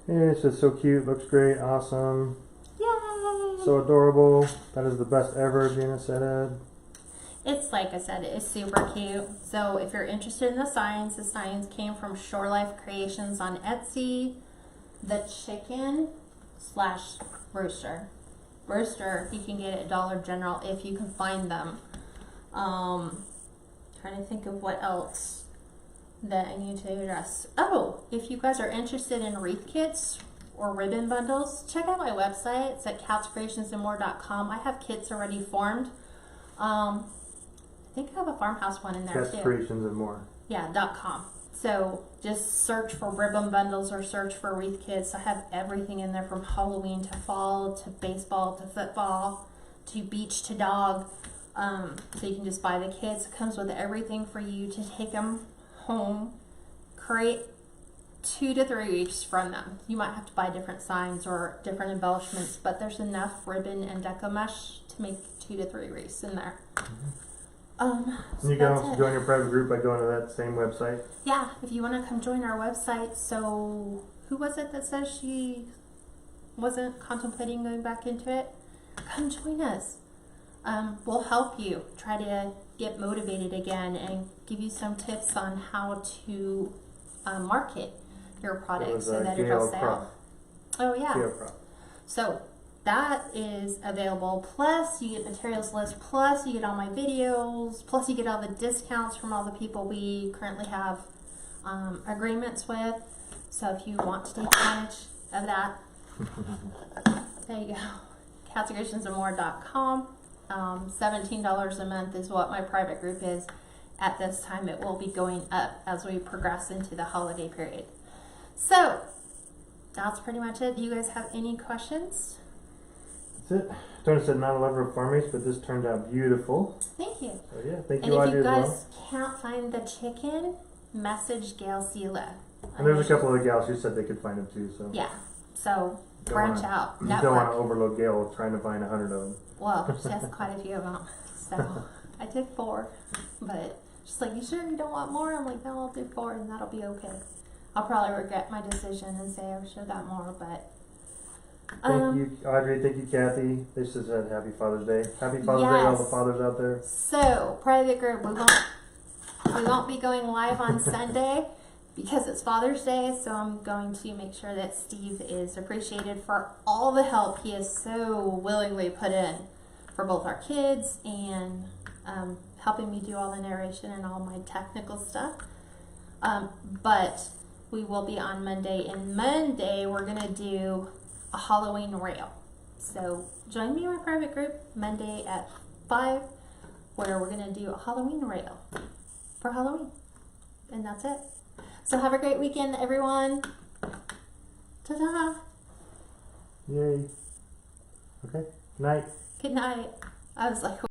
Speaker 2: Yeah, it's just so cute. Looks great. Awesome.
Speaker 1: Yay!
Speaker 2: So adorable. That is the best ever, Gina said.
Speaker 1: It's like I said, it's super cute. So if you're interested in the signs came from Shore Life Creations on Etsy. The chicken / rooster. Rooster, you can get at Dollar General if you can find them. Trying to think of what else that I need to address. Oh, if you guys are interested in wreath kits or ribbon bundles, check out my website. It's at KatsCreationsNMore.com. I have kits already formed. I think I have a farmhouse one in there too.
Speaker 2: KatsCreationsNMore.
Speaker 1: Yeah, .com. So just search for ribbon bundles or search for wreath kits. I have everything in there from Halloween to fall to baseball to football to beach to dog. So you can just buy the kits. It comes with everything for you to take them home, create 2 to 3 weeks from them. You might have to buy different signs or different embellishments, but there's enough ribbon and deco mesh to make 2 to 3 wreaths in there.
Speaker 2: And you can also join your private group by going to that same website.
Speaker 1: Yeah, if you want to come join our website. So who was it that says she wasn't contemplating going back into it? Come join us. We'll help you try to get motivated again and give you some tips on how to market your product so that it'll sell. Oh yeah. So that is available. Plus you get materials list, plus you get all my videos, plus you get all the discounts from all the people we currently have agreements with. So if you want to take advantage of that, There you go. KatsCreationsNMore.com. $17 a month is what my private group is at this time. It will be going up as we progress into the holiday period. So that's pretty much it. Do you guys have any questions?
Speaker 2: That's it. Tony said not a lover of farmies, but this turned out beautiful.
Speaker 1: Thank you.
Speaker 2: So yeah, thank
Speaker 1: And
Speaker 2: you,
Speaker 1: if
Speaker 2: Audrey,
Speaker 1: you
Speaker 2: as
Speaker 1: guys
Speaker 2: well.
Speaker 1: can't find the chicken, message Gail Sela.
Speaker 2: And there's a couple of gals who said they could find it too. So
Speaker 1: Yeah. So
Speaker 2: Don't
Speaker 1: branch
Speaker 2: wanna-
Speaker 1: out.
Speaker 2: you don't want to
Speaker 1: Network.
Speaker 2: overload Gail trying to find 100 of them.
Speaker 1: Well, she has quite a few of them. So I did 4. But she's like, you sure you don't want more? I'm like, no, I'll do 4 and that'll be okay. I'll probably regret my decision and say I should have got more, but
Speaker 2: Thank you, Audrey. Thank you, Kathy. They just said Happy Father's Day. Happy Father's Day, all the
Speaker 1: Yes.
Speaker 2: fathers out there.
Speaker 1: So, private group, we won't be going live on Sunday because it's Father's Day, so I'm going to make sure that Steve is appreciated for all the help he has so willingly put in for both our kids and helping me do all the narration and all my technical stuff. But we will be on Monday, and Monday we're going to do a Halloween rail. So join me in my private group Monday at 5, where we're going to do a Halloween rail for Halloween. And that's it. So have a great weekend, everyone. Ta-da!
Speaker 2: Yay. Okay. Night.
Speaker 1: Good night. I was like,